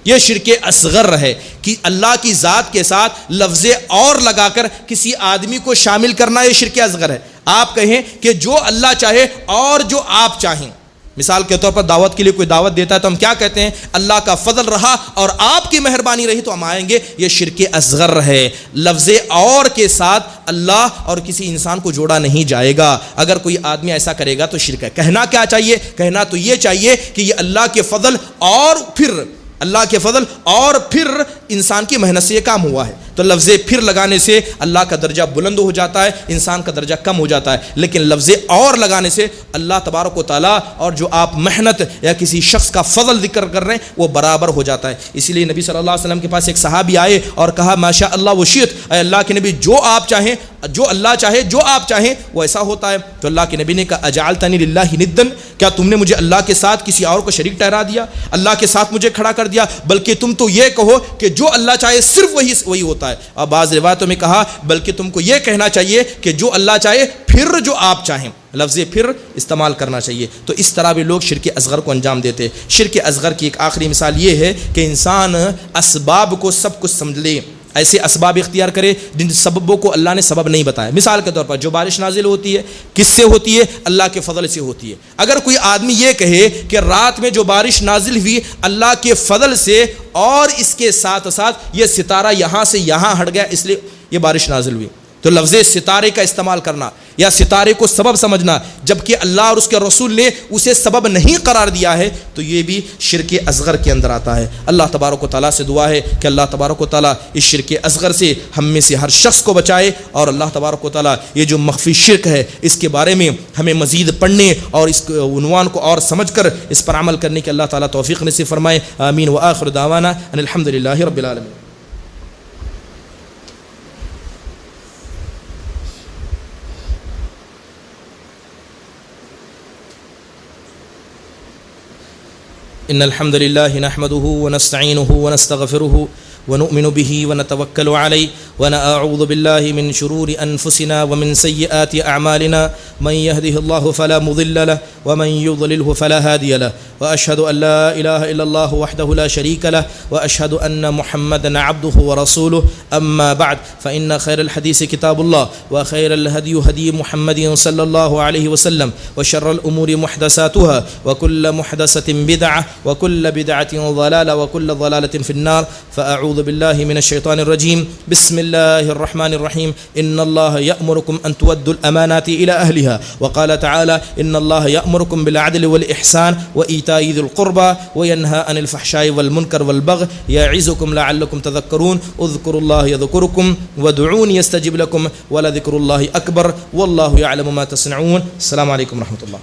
یہ شرک اصغر ہے کہ اللہ کی ذات کے ساتھ لفظ اور لگا کر کسی آدمی کو شامل کرنا، یہ شرک اصغر ہے۔ آپ کہیں کہ جو اللہ چاہے اور جو آپ چاہیں، مثال کے طور پر دعوت کے لیے کوئی دعوت دیتا ہے تو ہم کیا کہتے ہیں؟ اللہ کا فضل رہا اور آپ کی مہربانی رہی تو ہم آئیں گے، یہ شرک اصغر ہے۔ لفظ اور کے ساتھ اللہ اور کسی انسان کو جوڑا نہیں جائے گا۔ اگر کوئی آدمی ایسا کرے گا تو شرک ہے۔ کہنا کیا چاہیے؟ کہنا تو یہ چاہیے کہ یہ اللہ کے فضل اور پھر اللہ کے فضل اور پھر انسان کی محنت سے یہ کام ہوا ہے۔ تو لفظ پھر لگانے سے اللہ کا درجہ بلند ہو جاتا ہے، انسان کا درجہ کم ہو جاتا ہے، لیکن لفظ اور لگانے سے اللہ تبارک و تعالیٰ اور جو آپ محنت یا کسی شخص کا فضل ذکر کر رہے ہیں وہ برابر ہو جاتا ہے۔ اسی لیے نبی صلی اللہ علیہ وسلم کے پاس ایک صحابی آئے اور کہا ماشاء اللہ وشیت، اے اللہ کے نبی جو آپ چاہیں، جو اللہ چاہے جو آپ چاہیں وہ ایسا ہوتا ہے۔ تو اللہ کے نبی نے کہا اجعلتنی للہ ندا، کیا تم نے مجھے اللہ کے ساتھ کسی اور کو شریک ٹھہرا دیا، اللہ کے ساتھ مجھے کھڑا کر دیا؟ بلکہ تم تو یہ کہو کہ جو اللہ چاہے صرف وہی ہوتا ہے۔ اور بعض روایتوں میں کہا بلکہ تم کو یہ کہنا چاہیے کہ جو اللہ چاہے پھر جو آپ چاہیں، لفظ پھر استعمال کرنا چاہیے۔ تو اس طرح بھی لوگ شرک اصغر کو انجام دیتے۔ شرک اصغر کی ایک آخری مثال یہ ہے کہ انسان اسباب کو سب کچھ سمجھ لے، ایسے اسباب اختیار کرے جن سببوں کو اللہ نے سبب نہیں بتایا۔ مثال کے طور پر جو بارش نازل ہوتی ہے کس سے ہوتی ہے؟ اللہ کے فضل سے ہوتی ہے۔ اگر کوئی آدمی یہ کہے کہ رات میں جو بارش نازل ہوئی اللہ کے فضل سے اور اس کے ساتھ ساتھ یہ ستارہ یہاں سے یہاں ہٹ گیا اس لیے یہ بارش نازل ہوئی، تو لفظ ستارے کا استعمال کرنا یا ستارے کو سبب سمجھنا جبکہ اللہ اور اس کے رسول نے اسے سبب نہیں قرار دیا ہے، تو یہ بھی شرک اصغر کے اندر آتا ہے۔ اللہ تبارک و تعالیٰ سے دعا ہے کہ اللہ تبارک و تعالیٰ اس شرک اصغر سے ہم میں سے ہر شخص کو بچائے، اور اللہ تبارک و تعالیٰ یہ جو مخفی شرک ہے اس کے بارے میں ہمیں مزید پڑھنے اور اس عنوان کو اور سمجھ کر اس پر عمل کرنے کی اللہ تعالیٰ توفیق نصیب فرمائے۔ آمین وآخر دعوانا ان الحمد للہ رب العالمین۔ إن الحمد لله نحمده ونستعينه ونستغفره ونؤمن به ونتوكل عليه ونعوذ بالله من شرور أنفسنا ومن سيئات أعمالنا من يهده الله فلا مضل له ومن يضلله فلا هادي له وأشهد أن لا إله إلا الله وحده لا شريك له وأشهد أن محمدا عبده ورسوله أما بعد فإن خير الحديث كتاب الله وخير الهدي هدي محمد صلى الله عليه وسلم وشر الأمور محدثاتها وكل محدثة بدعة وكل بدعة ضلالة وكل ضلالة في النار فأعوذ بالله من الشيطان الرجيم بسم الله الرحمن الرحيم إن الله يأمركم أن تودوا الأمانات إلى أهلها وقال تعالى إن الله يأمركم بالعدل والإحسان وإيتاء ذي القربى وينهى عن الفحشاء والمنكر والبغي يعظكم لعلكم تذكرون اذكروا الله يذكركم وادعوني يستجب لكم ولذكر الله أكبر والله يعلم ما تصنعون السلام عليكم ورحمة الله